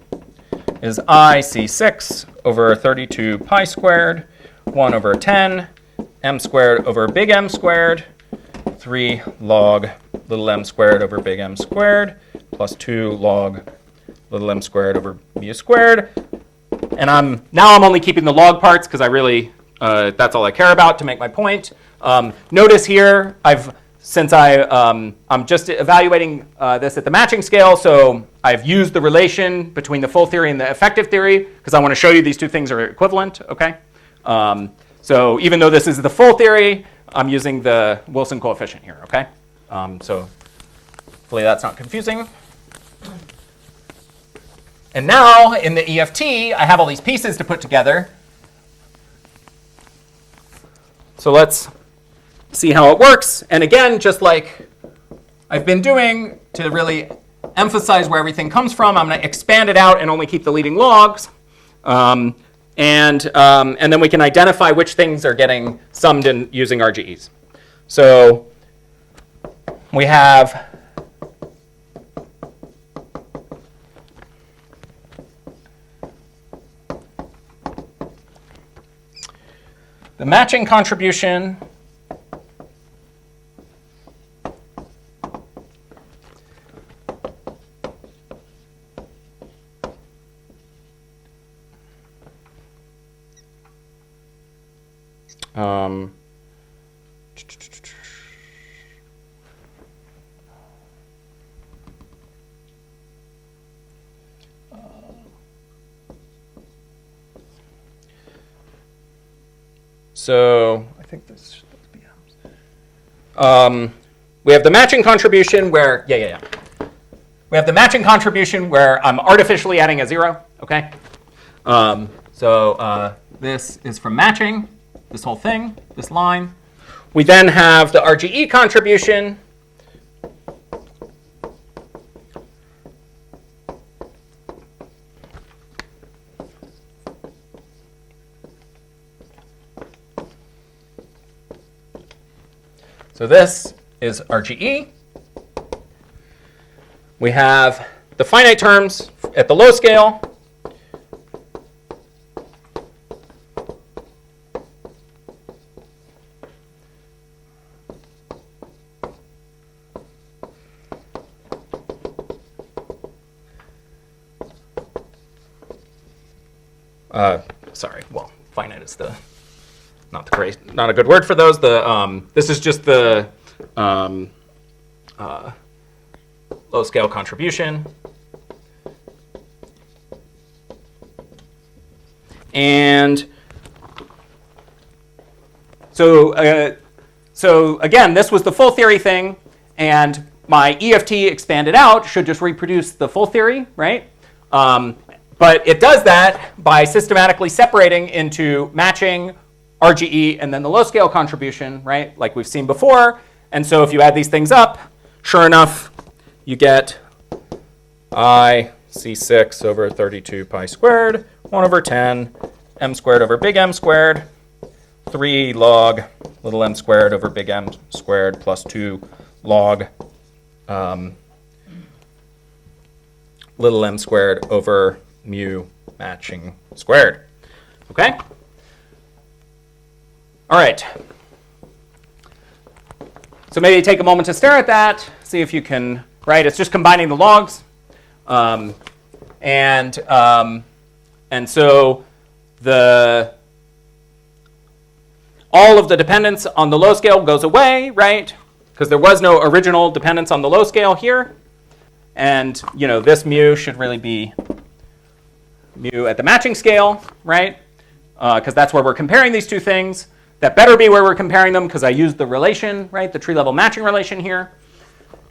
is IC6 over 32 pi squared, 1 over 10, m squared over big M squared, 3 log little m squared over big M squared, plus 2 log little m squared over mu squared. And now I'm only keeping the log parts because I really, that's all I care about to make my point. Notice here, I'm just evaluating this at the matching scale, so I've used the relation between the full theory and the effective theory because I want to show you these two things are equivalent, okay? So even though this is the full theory, I'm using the Wilson coefficient here, okay? So hopefully that's not confusing. And now in the EFT, I have all these pieces to put together. So let's see how it works. And again, just like I've been doing to really emphasize where everything comes from, I'm going to expand it out and only keep the leading logs. And then we can identify which things are getting summed in using RGEs. So we have the matching contribution so I think this should be we have the matching contribution where we have the matching contribution where I'm artificially adding a 0. Okay. This is from matching. This whole thing, this line. We then have the RGE contribution. So this is RGE. We have the finite terms at the low scale. Finite is not a good word for those. This is just the low scale contribution. And so again, this was the full theory thing, and my EFT expanded out should just reproduce the full theory, right? But it does that by systematically separating into matching, RGE, and then the low scale contribution, right? Like we've seen before. And so if you add these things up, sure enough, you get I C6 over 32 pi squared, 1 over 10, m squared over big M squared, 3 log little m squared over big M squared plus 2 log little m squared over mu matching squared. Okay? All right. So maybe take a moment to stare at that, see if you can, right? It's just combining the logs. And so all of the dependence on the low scale goes away, right? Because there was no original dependence on the low scale here. And, you know, this mu should really be mu at the matching scale, right? Because that's where we're comparing these two things. That better be where we're comparing them because I used the relation, right? The tree level matching relation here.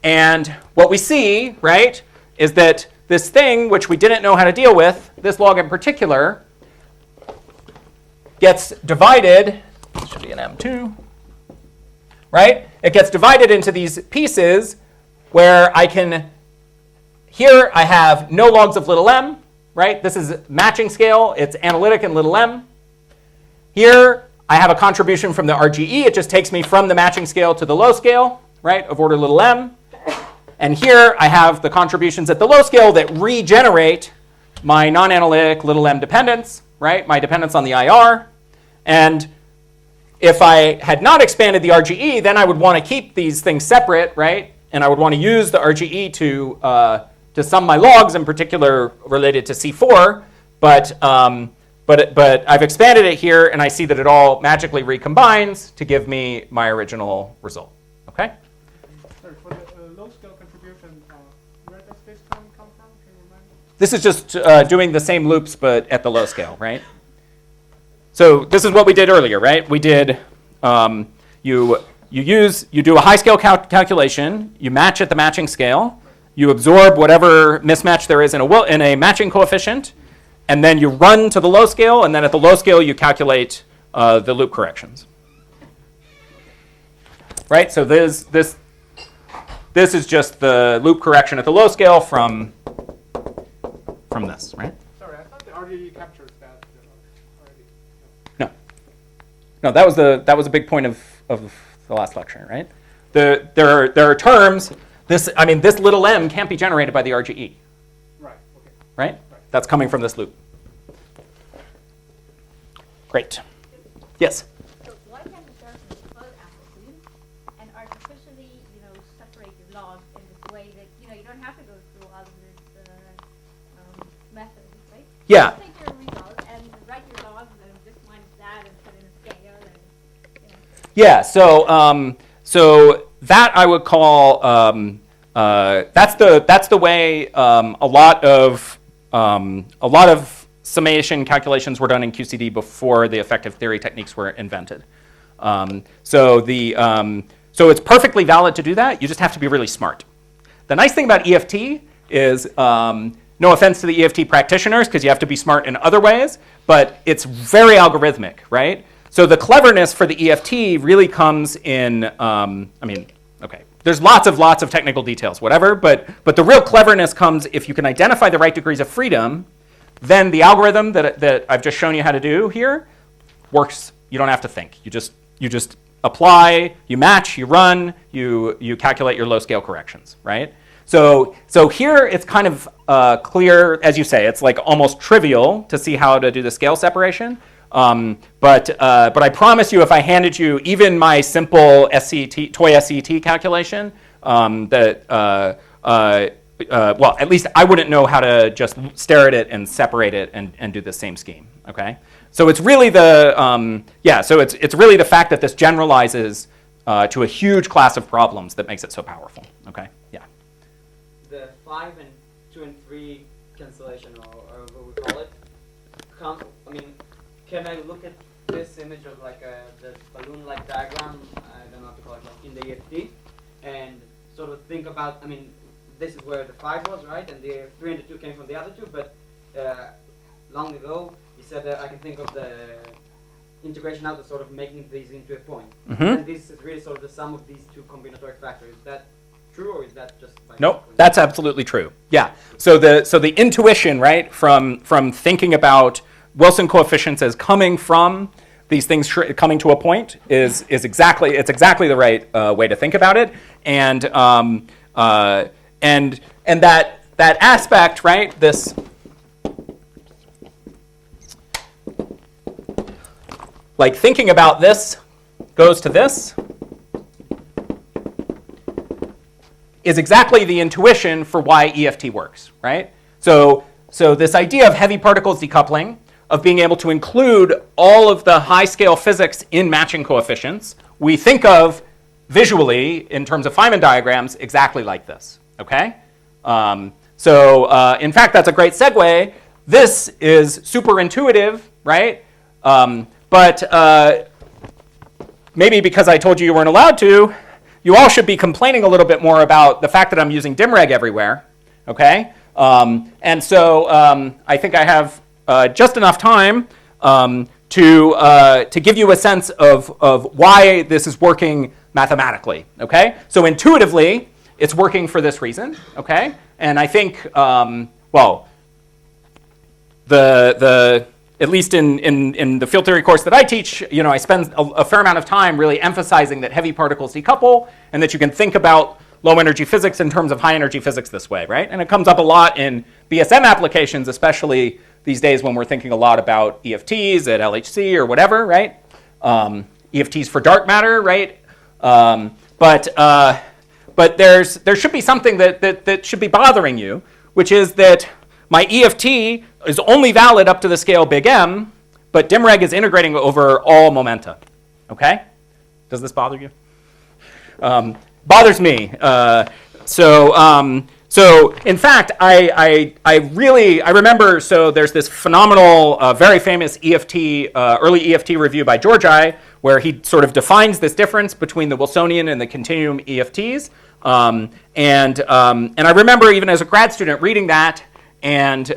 And what we see, right, is that this thing, which we didn't know how to deal with, this log in particular, gets divided, this should be an M2, right? It gets divided into these pieces where I can, here I have no logs of little m, right? This is matching scale. It's analytic in little m. Here I have a contribution from the RGE. It just takes me from the matching scale to the low scale, right, of order little m. And here I have the contributions at the low scale that regenerate my non-analytic little m dependence, right, my dependence on the IR. And if I had not expanded the RGE, then I would want to keep these things separate, right? And I would want to use the RGE to sum my logs, in particular related to C4. But I've expanded it here, and I see that it all magically recombines to give me my original result. Okay? Sorry, for the low scale contribution, where does this come from? Can you remind me? This is just doing the same loops, but at the low scale, right? So this is what we did earlier, right? We did, you do a high scale calculation, you match at the matching scale, you absorb whatever mismatch there is in a matching coefficient, and then you run to the low scale, and then at the low scale you calculate the loop corrections. Right? So this is just the loop correction at the low scale from this, right? Sorry, I thought the RGE captures that already. No, that was a big point of the last lecture, right? There are terms. This little m can't be generated by the RGE. Right. Okay. Right? That's coming from this loop. Great. Yes. So why can't the person pull amplitude and artificially, separate your logs in this way that, you don't have to go through all of this method, right? Yeah. Just take your result and write your logs and just minus that and put in a scale and, Yeah. So that I would call that's the way a lot of summation calculations were done in QCD before the effective theory techniques were invented. So it's perfectly valid to do that. You just have to be really smart. The nice thing about EFT is, no offense to the EFT practitioners, because you have to be smart in other ways, but it's very algorithmic, right? So the cleverness for the EFT really comes in, there's lots of technical details, whatever, but the real cleverness comes if you can identify the right degrees of freedom, then the algorithm that I've just shown you how to do here works. You don't have to think. You just apply, you match, you run, you calculate your low scale corrections, right? So here it's kind of clear, as you say, it's like almost trivial to see how to do the scale separation. But I promise you, if I handed you even my simple toy SCT calculation, well, at least I wouldn't know how to just stare at it and separate it and do the same scheme. Okay, so it's really it's really the fact that this generalizes to a huge class of problems that makes it so powerful. Okay, yeah. The 5 and 2 and 3 cancellation, or what we call it, can I look at this image of like the balloon-like diagram, I don't know how to call it, like in the EFT, and sort of think about, this is where the 5 was, right? And the 3 and the 2 came from the other two, but long ago, you said that I can think of the integration out as sort of making these into a point. And this is really sort of the sum of these two combinatoric factors. Is that true, or is that just by Nope, that's absolutely true. Yeah. So the intuition, right, from thinking about Wilson coefficients as coming from these things coming to a point is exactly the right way to think about it, and that aspect, right, this like thinking about this goes to this is exactly the intuition for why EFT works, right? So this idea of heavy particles decoupling, of being able to include all of the high-scale physics in matching coefficients, we think of visually, in terms of Feynman diagrams, exactly like this, okay? In fact, that's a great segue. This is super intuitive, right? But maybe because I told you you weren't allowed to, you all should be complaining a little bit more about the fact that I'm using dimreg everywhere, okay? I think I have just enough time to give you a sense of why this is working mathematically, okay? So intuitively, it's working for this reason, okay? And I think, at least in the field theory course that I teach, I spend a fair amount of time really emphasizing that heavy particles decouple and that you can think about low energy physics in terms of high energy physics this way, right? And it comes up a lot in BSM applications, especially these days when we're thinking a lot about EFTs at LHC or whatever, right? EFTs for dark matter, right? But there should be something that should be bothering you, which is that my EFT is only valid up to the scale big M, but dimreg is integrating over all momenta, okay? Does this bother you? Bothers me. So in fact, I remember, so there's this phenomenal, very famous early EFT review by Georgi, where he sort of defines this difference between the Wilsonian and the continuum EFTs. And I remember even as a grad student reading that and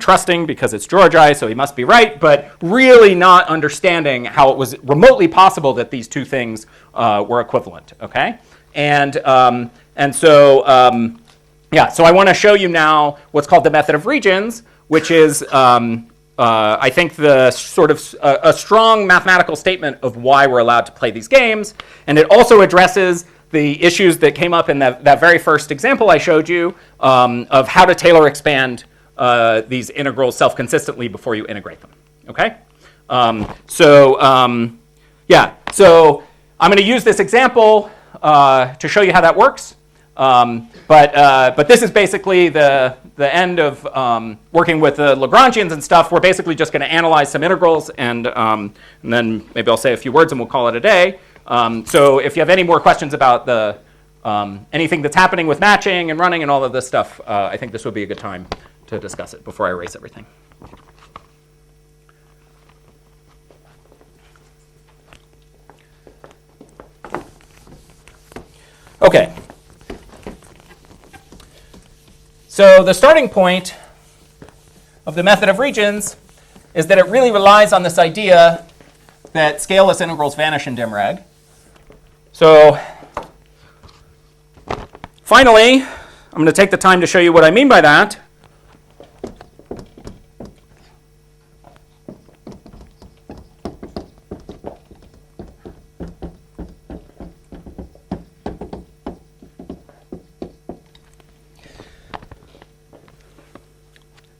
trusting, because it's Georgi, so he must be right, but really not understanding how it was remotely possible that these two things were equivalent, okay? So I want to show you now what's called the method of regions, which is, I think, the sort of a strong mathematical statement of why we're allowed to play these games. And it also addresses the issues that came up in that very first example I showed you of how to Taylor expand these integrals self-consistently before you integrate them, okay? So I'm going to use this example to show you how that works. But this is basically the end of working with the Lagrangians and stuff. We're basically just going to analyze some integrals, and then maybe I'll say a few words and we'll call it a day. So if you have any more questions about the anything that's happening with matching and running and all of this stuff, I think this would be a good time to discuss it before I erase everything. Okay. So the starting point of the method of regions is that it really relies on this idea that scaleless integrals vanish in dimreg. So finally, I'm going to take the time to show you what I mean by that.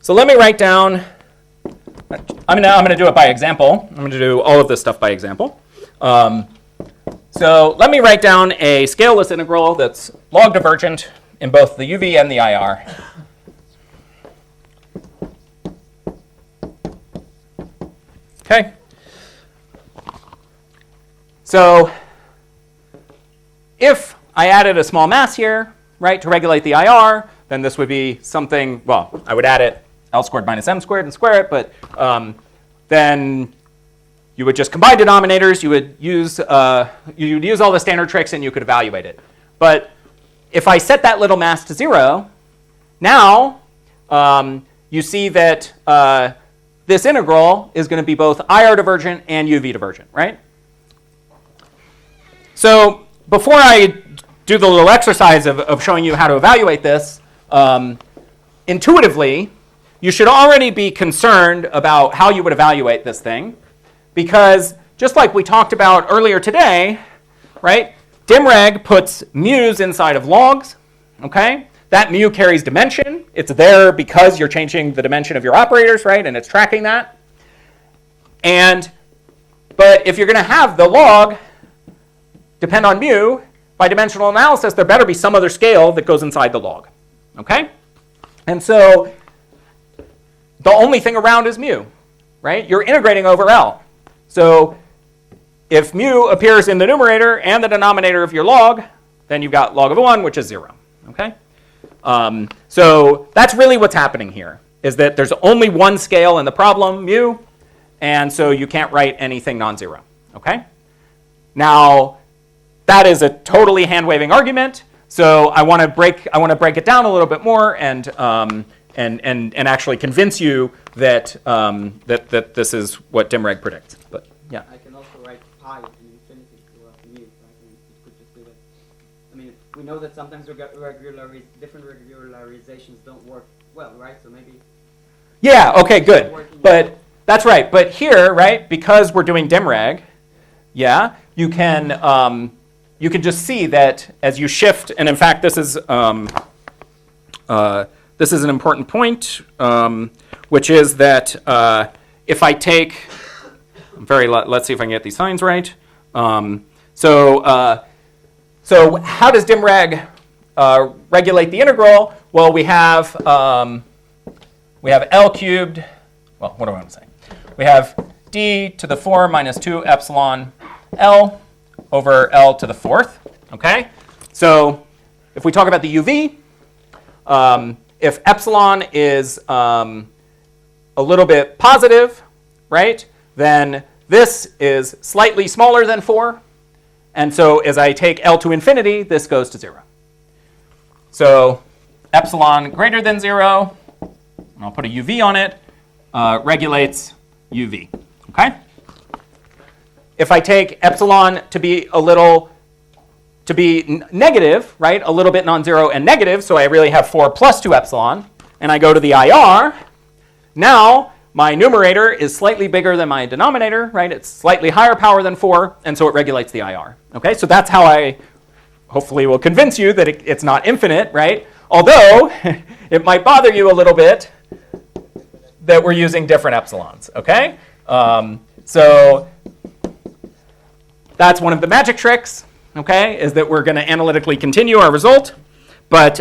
So let me write down, I'm going to do it by example. I'm going to do all of this stuff by example. So let me write down a scaleless integral that's log divergent in both the UV and the IR. Okay. So if I added a small mass here, right, to regulate the IR, then this would be something, well, I would add it L squared minus M squared and square it, but then you would just combine denominators, you would use all the standard tricks, and you could evaluate it. But if I set that little mass to 0, now you see that this integral is going to be both IR divergent and UV divergent, right? So before I do the little exercise of showing you how to evaluate this, intuitively, you should already be concerned about how you would evaluate this thing, because just like we talked about earlier today, right, dimreg puts mu's inside of logs, okay? That mu carries dimension. It's there because you're changing the dimension of your operators, right, and it's tracking that. But if you're going to have the log depend on mu, by dimensional analysis, there better be some other scale that goes inside the log, okay? And so the only thing around is mu, right? You're integrating over L. So if mu appears in the numerator and the denominator of your log, then you've got log of 1, which is 0, okay? So that's really what's happening here, is that there's only one scale in the problem, mu, and so you can't write anything non-zero, okay? Now, that is a totally hand-waving argument, so I want to break it down a little bit more and actually convince you that that this is what dimreg predicts. But yeah. I can also write pi in infinity to mu, right? You could just do that. I mean, we know that sometimes different regularizations don't work well, right? So maybe. Yeah. Okay. Good. But that's right. But here, right, because we're doing dimreg, yeah, you can just see that as you shift, and in fact, this is an important point, which is that if I take, let's see if I can get these signs right. So how does dimreg regulate the integral? Well, we have L cubed. Well, what do I want to say? We have d to the 4 minus 2 epsilon L over L to the 4th, okay? So if we talk about the UV, if epsilon is a little bit positive, right, then this is slightly smaller than 4. And so as I take L to infinity, this goes to 0. So epsilon greater than 0, and I'll put a UV on it, regulates UV, okay? If I take epsilon to be negative, right, a little bit non-zero and negative, so I really have 4 plus 2 epsilon, and I go to the IR, now my numerator is slightly bigger than my denominator, right? It's slightly higher power than 4, and so it regulates the IR. Okay, so that's how I hopefully will convince you that it's not infinite, right? Although it might bother you a little bit that we're using different epsilons, okay? So that's one of the magic tricks, okay, is that we're going to analytically continue our result. But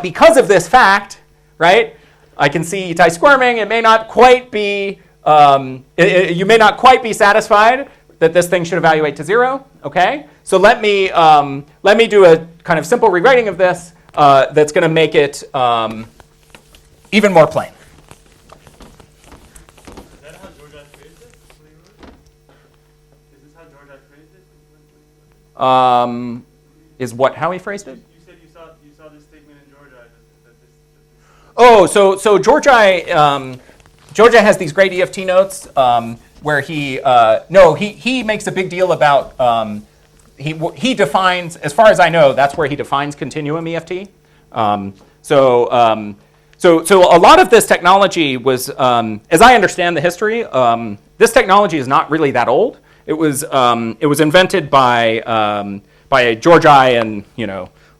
because of this fact, right, I can see Itai squirming. It may not quite be, you may not quite be satisfied that this thing should evaluate to 0, okay? So let me do a kind of simple rewriting of this that's going to make it even more plain. Is that how Georgia phrased it? Is this how Georgia phrased it? Is what how he phrased it? You said you saw this statement in Georgia. Oh, so Georgia has these great EFT notes where he makes a big deal about he defines, as far as I know, that's where he defines continuum EFT. So a lot of this technology was, as I understand the history, this technology is not really that old. It was invented by Georgi and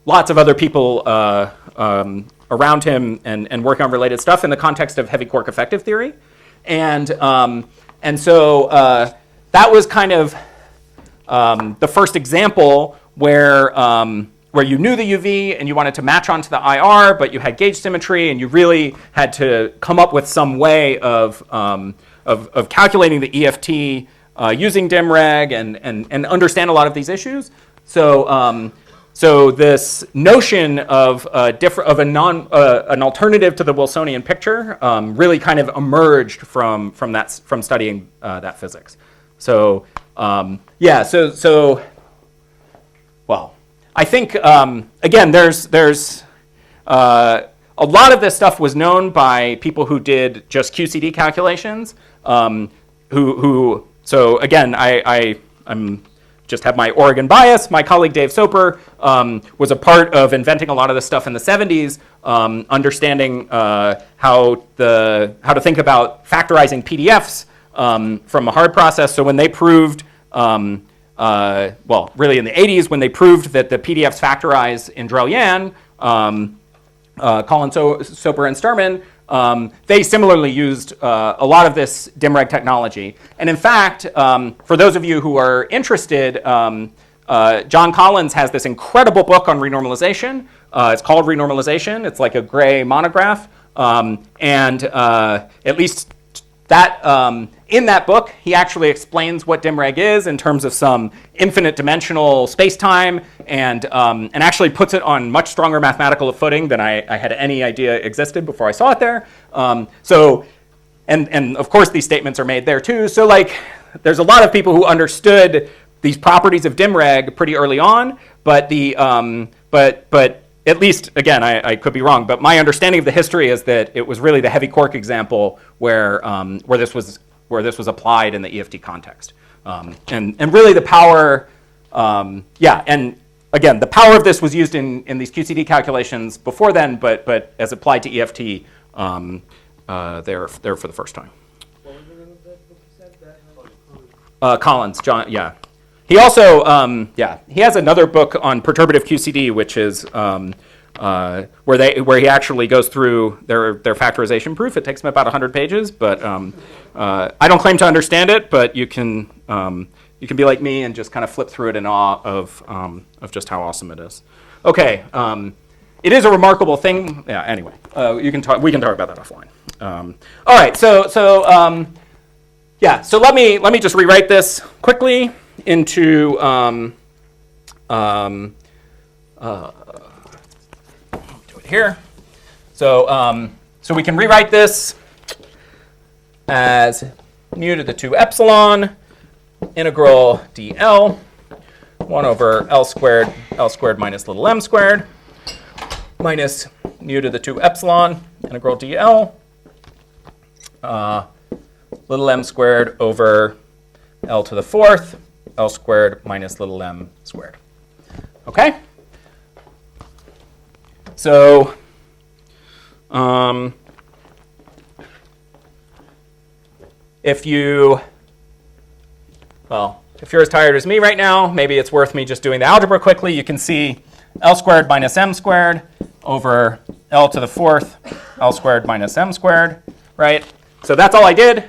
lots of other people around him and working on related stuff in the context of heavy quark effective theory, and so that was kind of the first example where you knew the UV and you wanted to match onto the IR, but you had gauge symmetry and you really had to come up with some way of calculating the EFT using dimreg and understand a lot of these issues. So so this notion of an alternative to the Wilsonian picture really kind of emerged from studying that physics. So well, I think again, there's a lot of this stuff was known by people who did just QCD calculations. So again, I'm just have my Oregon bias. My colleague Dave Soper was a part of inventing a lot of this stuff in the 70s, understanding how to think about factorizing PDFs from a hard process. So when they proved, well, really in the 80s, when they proved that the PDFs factorize in Drell-Yan, Cohen, Soper, and Sturman, they similarly used a lot of this DIMREG technology. And in fact, for those of you who are interested, John Collins has this incredible book on renormalization. It's called Renormalization. It's like a gray monograph. And at least that in that book, he actually explains what DIMREG is in terms of some infinite dimensional space-time, and actually puts it on much stronger mathematical footing than I had any idea existed before I saw it there. And of course these statements are made there too. So like, there's a lot of people who understood these properties of DIMREG pretty early on, but but at least, again, I could be wrong, but my understanding of the history is that it was really the heavy quark example where this was applied in the EFT context. And really the power, and again, the power of this was used in these QCD calculations before then, but as applied to EFT, they're for the first time. What was the name of that book you said? Collins, John, yeah. He also, he has another book on perturbative QCD, which is where he actually goes through their factorization proof. It takes him about 100 pages, but I don't claim to understand it. But you can be like me and just kind of flip through it in awe of just how awesome it is. Okay, it is a remarkable thing. Yeah. Anyway, we can talk about that offline. All right. So let me just rewrite this quickly into do it here. So we can rewrite this as mu to the 2 epsilon integral dl 1 over L squared minus little m squared minus mu to the 2 epsilon integral dl little m squared over L to the 4th L squared minus little m squared. Okay? So, if you're as tired as me right now, maybe it's worth me just doing the algebra quickly. You can see L squared minus m squared over L to the 4th L squared minus m squared, right? So that's all I did.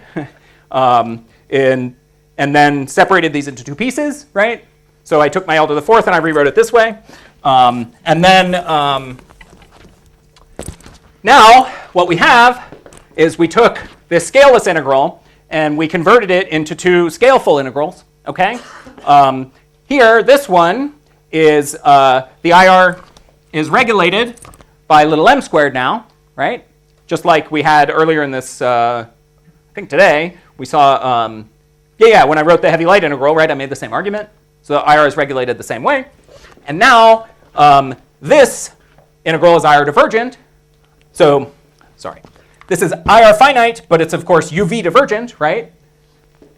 And then separated these into 2 pieces, right? So I took my L to the 4th and I rewrote it this way. And then now what we have is we took this scaleless integral and we converted it into 2 scaleful integrals, okay? Here, this one is, the IR is regulated by little m squared now, right? Just like we had earlier in this, I think today, we saw, when I wrote the heavy light integral, right, I made the same argument. So the IR is regulated the same way. And now this integral is IR divergent. So, sorry, this is IR finite, but it's of course UV divergent, right?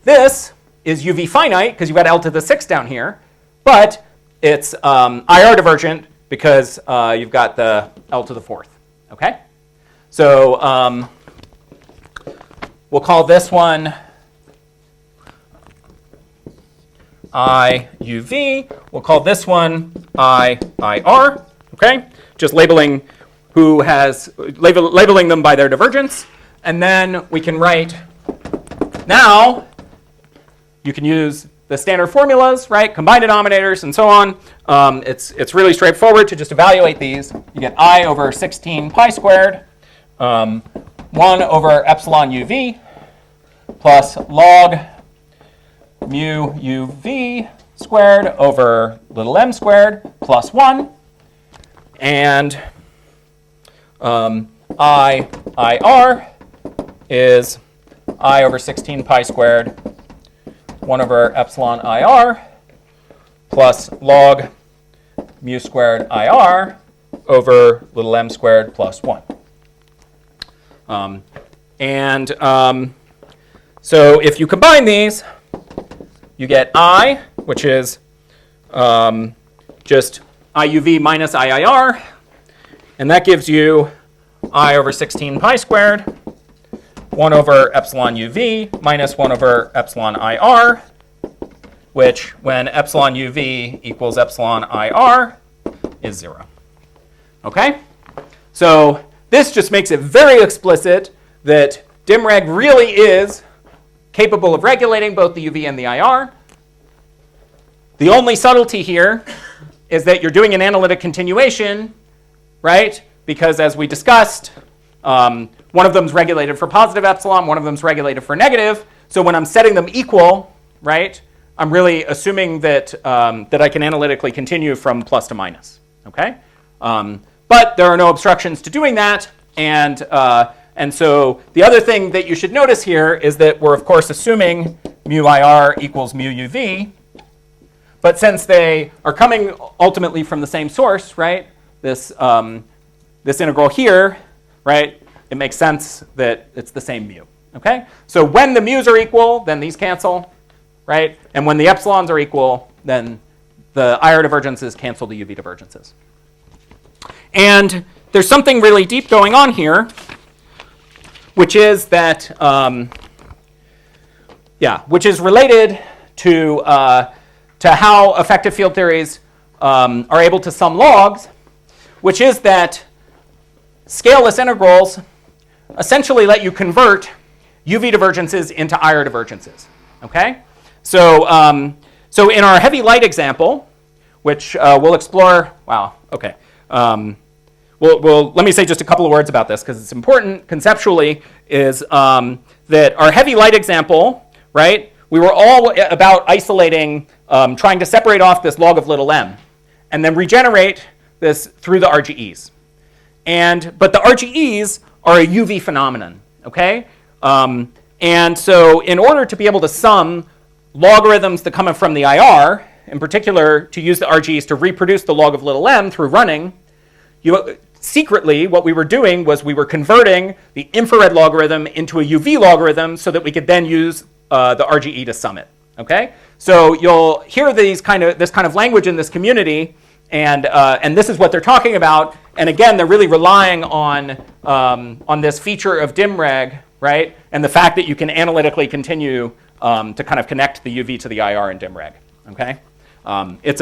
This is UV finite because you've got L to the 6th down here, but it's IR divergent because you've got the L to the 4th, okay? So we'll call this one IUV. We'll call this one IIR, okay? Just labeling labeling them by their divergence. And then we can write, now you can use the standard formulas, right? Combined denominators and so on. It's really straightforward to just evaluate these. You get I over 16 pi squared, 1 over epsilon UV plus log mu UV squared over little m squared plus 1. And IR is I over 16 pi squared 1 over epsilon IR plus log mu squared IR over little m squared plus 1. So if you combine these, you get I, which is just IUV minus IIR, and that gives you I over 16 pi squared, 1 over epsilon UV minus 1 over epsilon IR, which when epsilon UV equals epsilon IR is 0. Okay? So this just makes it very explicit that DIMREG really is capable of regulating both the UV and the IR. The only subtlety here is that you're doing an analytic continuation, right? Because as we discussed, one of them is regulated for positive epsilon, one of them is regulated for negative. So when I'm setting them equal, right, I'm really assuming that, that I can analytically continue from plus to minus, okay? But there are no obstructions to doing that, and so the other thing that you should notice here is that we're, of course, assuming mu IR equals mu UV. But since they are coming ultimately from the same source, right, this integral here, right, it makes sense that it's the same mu. Okay? So when the mu's are equal, then these cancel, right? And when the epsilons are equal, then the IR divergences cancel the UV divergences. And there's something really deep going on here, which is that, which is related to how effective field theories are able to sum logs, which is that scaleless integrals essentially let you convert UV divergences into IR divergences. Okay, so in our heavy light example, which we'll explore. Wow. Okay. Well, let me say just a couple of words about this because it's important conceptually, is that our heavy light example, right, we were all about isolating, trying to separate off this log of little m, and then regenerate this through the RGEs. But the RGEs are a UV phenomenon, okay? And so in order to be able to sum logarithms that come from the IR, in particular to use the RGEs to reproduce the log of little m through running, secretly, what we were doing was we were converting the infrared logarithm into a UV logarithm so that we could then use the RGE to sum it. Okay, so you'll hear this kind of language in this community, and this is what they're talking about. And again, they're really relying on this feature of DIMREG, right, and the fact that you can analytically continue to kind of connect the UV to the IR in DIMREG. Okay, it's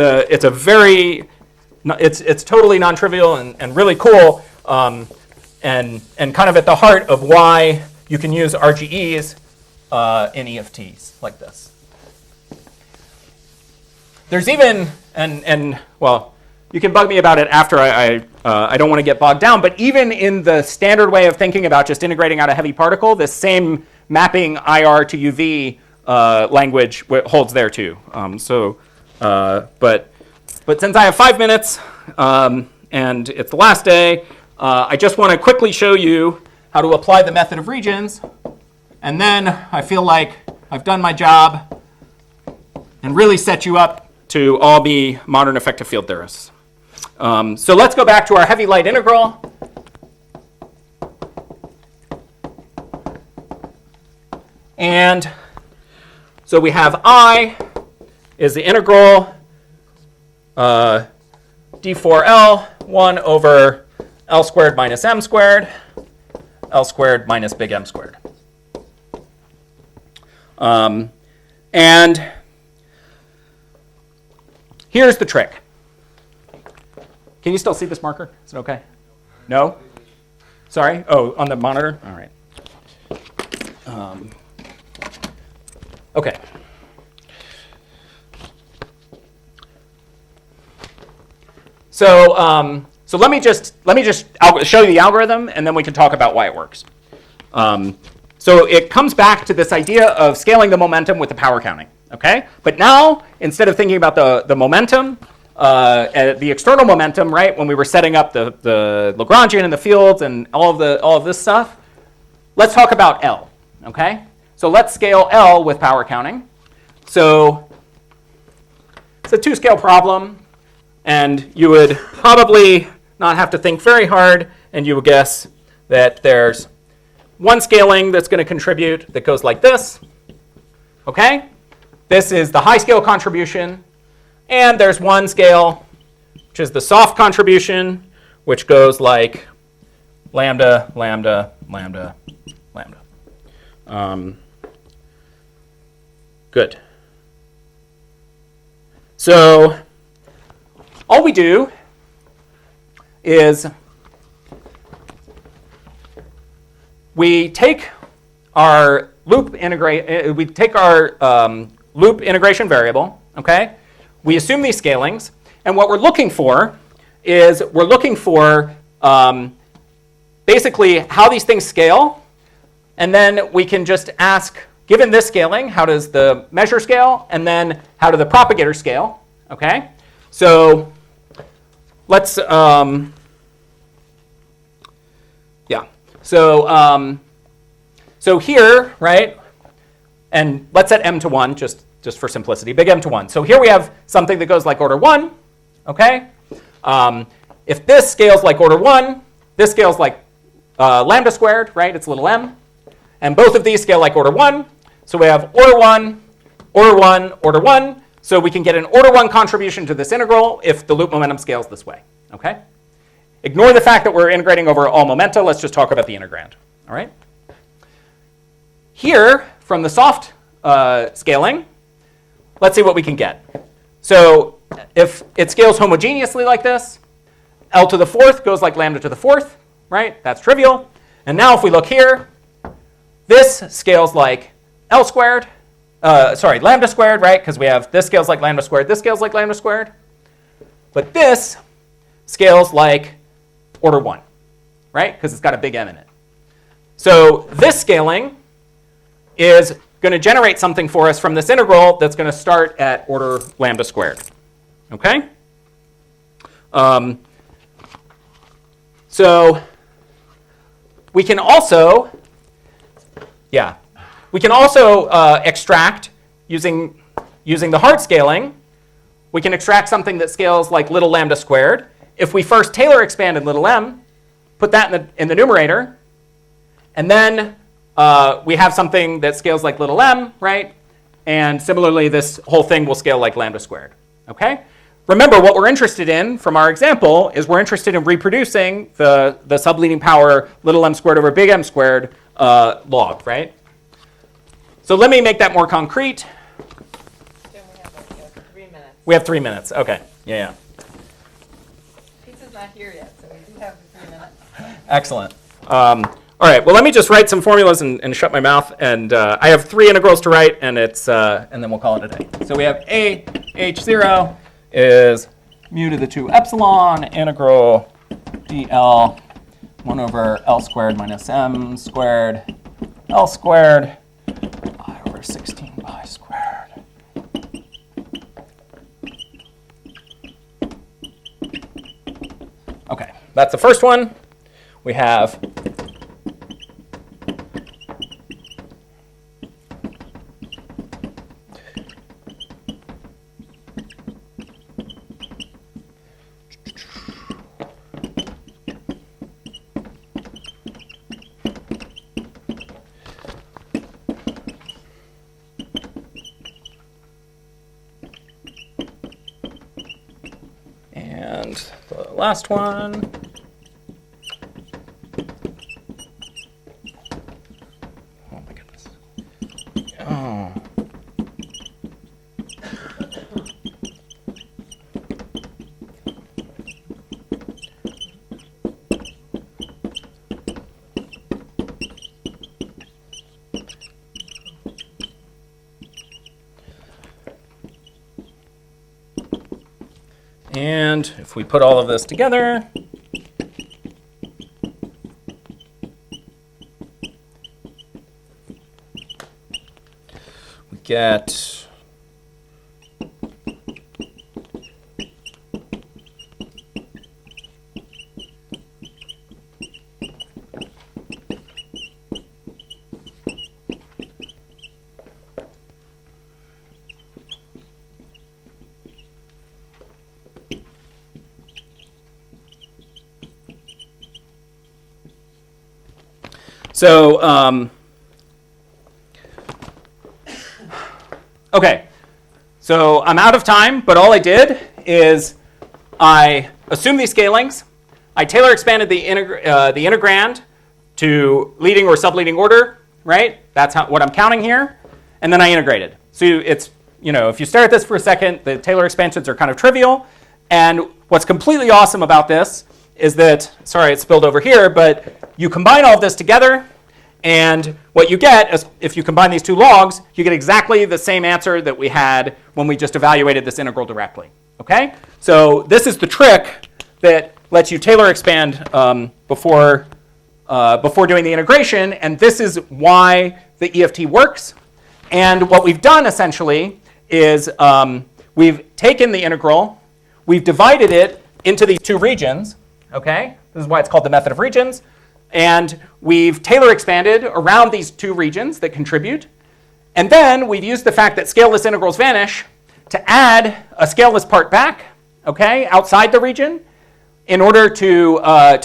totally non-trivial and really cool, and kind of at the heart of why you can use RGEs in EFTs like this. There's even, well, you can bug me about it after I don't want to get bogged down, but even in the standard way of thinking about just integrating out a heavy particle, this same mapping IR to UV language holds there too. But since I have 5 minutes and it's the last day, I just want to quickly show you how to apply the method of regions, and then I feel like I've done my job and really set you up to all be modern effective field theorists. So let's go back to our heavy light integral. And so we have I is the integral d4L 1 over L squared minus M squared, L squared minus big M squared. And here's the trick. Can you still see this marker? Is it okay? No? Sorry? Oh, on the monitor? All right. Okay. So let me just show you the algorithm, and then we can talk about why it works. So it comes back to this idea of scaling the momentum with the power counting. Okay? But now, instead of thinking about the momentum, the external momentum, right, when we were setting up the Lagrangian and the fields and all of this stuff, let's talk about L. Okay? So let's scale L with power counting. So it's a 2-scale problem, and you would probably not have to think very hard, and you would guess that there's one scaling that's going to contribute that goes like this. Okay? This is the high scale contribution, and there's one scale, which is the soft contribution, which goes like lambda, lambda, lambda, lambda. Good. So all we do is we take our loop integration variable, okay? We assume these scalings, and what we're looking for is basically how these things scale, and then we can just ask, given this scaling, how does the measure scale, and then how do the propagators scale, okay? So let's, So here, right, and let's set m to 1, just for simplicity, big M to 1. So here we have something that goes like order 1, okay? If this scales like order 1, this scales like lambda squared, right? It's little m. And both of these scale like order 1. So we have order 1, order 1, order 1. So we can get an order 1 contribution to this integral if the loop momentum scales this way, okay? Ignore the fact that we're integrating over all momenta. Let's just talk about the integrand, all right? Here, from the soft scaling, let's see what we can get. So if it scales homogeneously like this, L to the 4th goes like lambda to the 4th, right? That's trivial. And now if we look here, this scales like L squared, lambda squared, right? Because we have this scales like lambda squared, this scales like lambda squared. But this scales like order 1, right? Because it's got a big M in it. So this scaling is going to generate something for us from this integral that's going to start at order lambda squared. Okay? So we can also, extract using the hard scaling. We can extract something that scales like little lambda squared. If we first Taylor expanded little m, put that in the numerator, and then we have something that scales like little m, right? And similarly, this whole thing will scale like lambda squared, okay? Remember, what we're interested in from our example is we're interested in reproducing the subleading power little m squared over big M squared log, right? So let me make that more concrete. Then we have 3 minutes. We have 3 minutes, okay, yeah. Pizza's not here yet, so we do have 3 minutes. Excellent. All right, well, let me just write some formulas and shut my mouth. And I have 3 integrals to write, and and then we'll call it a day. So we have A H0 is mu to the 2 epsilon integral dl 1 over L squared minus M squared L squared I over 16 pi squared. Okay, that's the first one. We have the last one. Oh my goodness. Oh. And if we put all of this together, we get So, okay. So I'm out of time, but all I did is I assumed these scalings. I Taylor expanded the integrand to leading or subleading order, right? That's what I'm counting here. And then I integrated. So it's, if you stare at this for a second, the Taylor expansions are kind of trivial. And what's completely awesome about this is that, sorry, it spilled over here, but you combine all of this together, and what you get is, if you combine these two logs, you get exactly the same answer that we had when we just evaluated this integral directly. Okay? So this is the trick that lets you Taylor expand before doing the integration, and this is why the EFT works. And what we've done essentially is we've taken the integral, we've divided it into these two regions. Okay? This is why it's called the method of regions. And we've Taylor expanded around these two regions that contribute. And then we've used the fact that scaleless integrals vanish to add a scaleless part back, okay, outside the region, in order to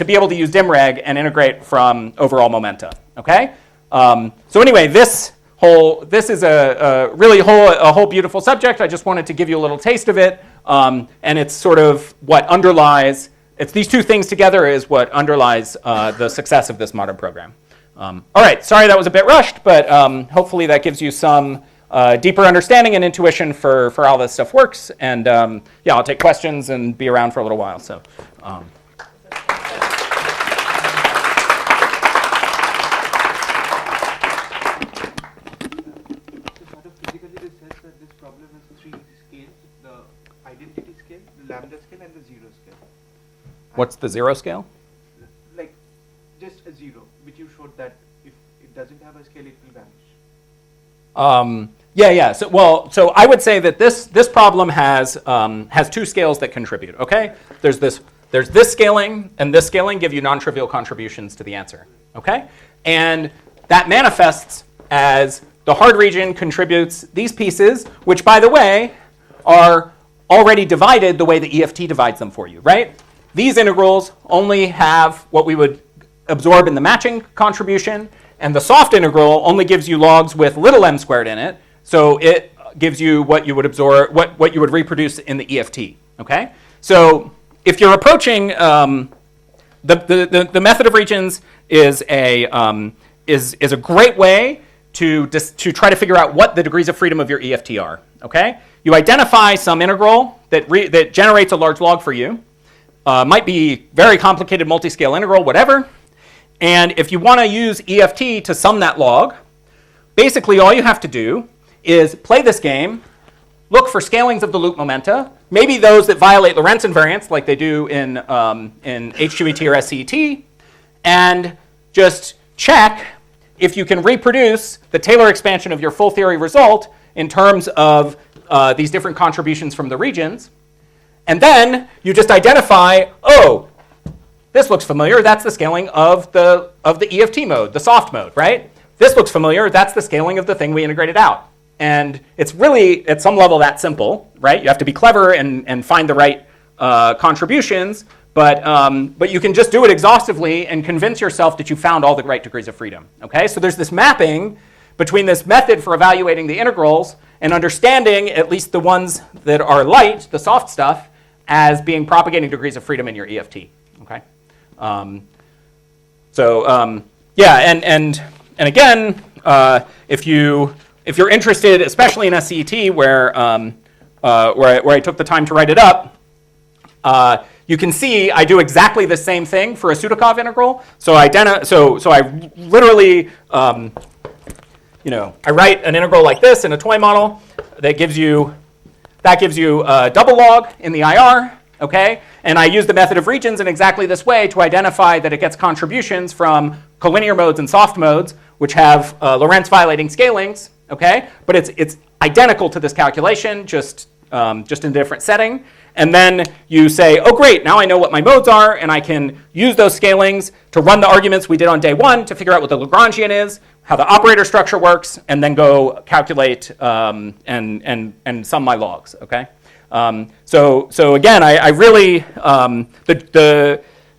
be able to use dimreg and integrate from overall momenta. Okay. So anyway, this is a whole beautiful subject. I just wanted to give you a little taste of it, and it's sort of what underlies. It's these two things together is what underlies the success of this modern program. All right, sorry that was a bit rushed, but hopefully that gives you some deeper understanding and intuition for how this stuff works. And yeah, I'll take questions and be around for a little while. So. Physically, this says that this problem has three scales: the identity scale, the lambda scale, and the zero scale. What's the zero scale? Like just a zero, which you showed that if it doesn't have a scale, it will vanish. Yeah. So I would say that this problem has two scales that contribute. Okay, there's this scaling and this scaling give you non-trivial contributions to the answer. Okay, and that manifests as the hard region contributes these pieces, which by the way are already divided the way the EFT divides them for you. Right. These integrals only have what we would absorb in the matching contribution, and the soft integral only gives you logs with little m squared in it, so it gives you what you would absorb, what you would reproduce in the EFT. Okay, so if you're approaching the method of regions is a great way to try to figure out what the degrees of freedom of your EFT are. Okay, you identify some integral that generates a large log for you. Might be very complicated multi-scale integral, whatever. And if you want to use EFT to sum that log, basically all you have to do is play this game, look for scalings of the loop momenta, maybe those that violate Lorentz invariance like they do in H2ET or SCET, and just check if you can reproduce the Taylor expansion of your full theory result in terms of these different contributions from the regions. And then you just identify, oh, this looks familiar. That's the scaling of the EFT mode, the soft mode, right? This looks familiar. That's the scaling of the thing we integrated out. And it's really, at some level, that simple, right? You have to be clever and find the right contributions, but you can just do it exhaustively and convince yourself that you found all the right degrees of freedom. Okay, so there's this mapping between this method for evaluating the integrals and understanding at least the ones that are light, the soft stuff, as being propagating degrees of freedom in your EFT. Okay, yeah, and again, if you're interested, especially in SCET, where I took the time to write it up, you can see I do exactly the same thing for a Sudakov integral. So I literally, I write an integral like this in a toy model that gives you a double log in the IR, okay? And I use the method of regions in exactly this way to identify that it gets contributions from collinear modes and soft modes, which have Lorentz violating scalings, okay? But it's identical to this calculation, just in a different setting. And then you say, oh great, now I know what my modes are, and I can use those scalings to run the arguments we did on day one to figure out what the Lagrangian is, how the operator structure works, and then go calculate and sum my logs. Okay. So again, I really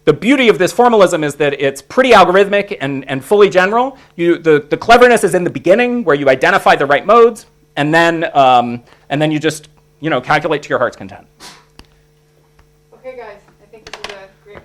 the beauty of this formalism is that it's pretty algorithmic and fully general. The cleverness is in the beginning, where you identify the right modes, and then you just calculate to your heart's content. Okay, guys.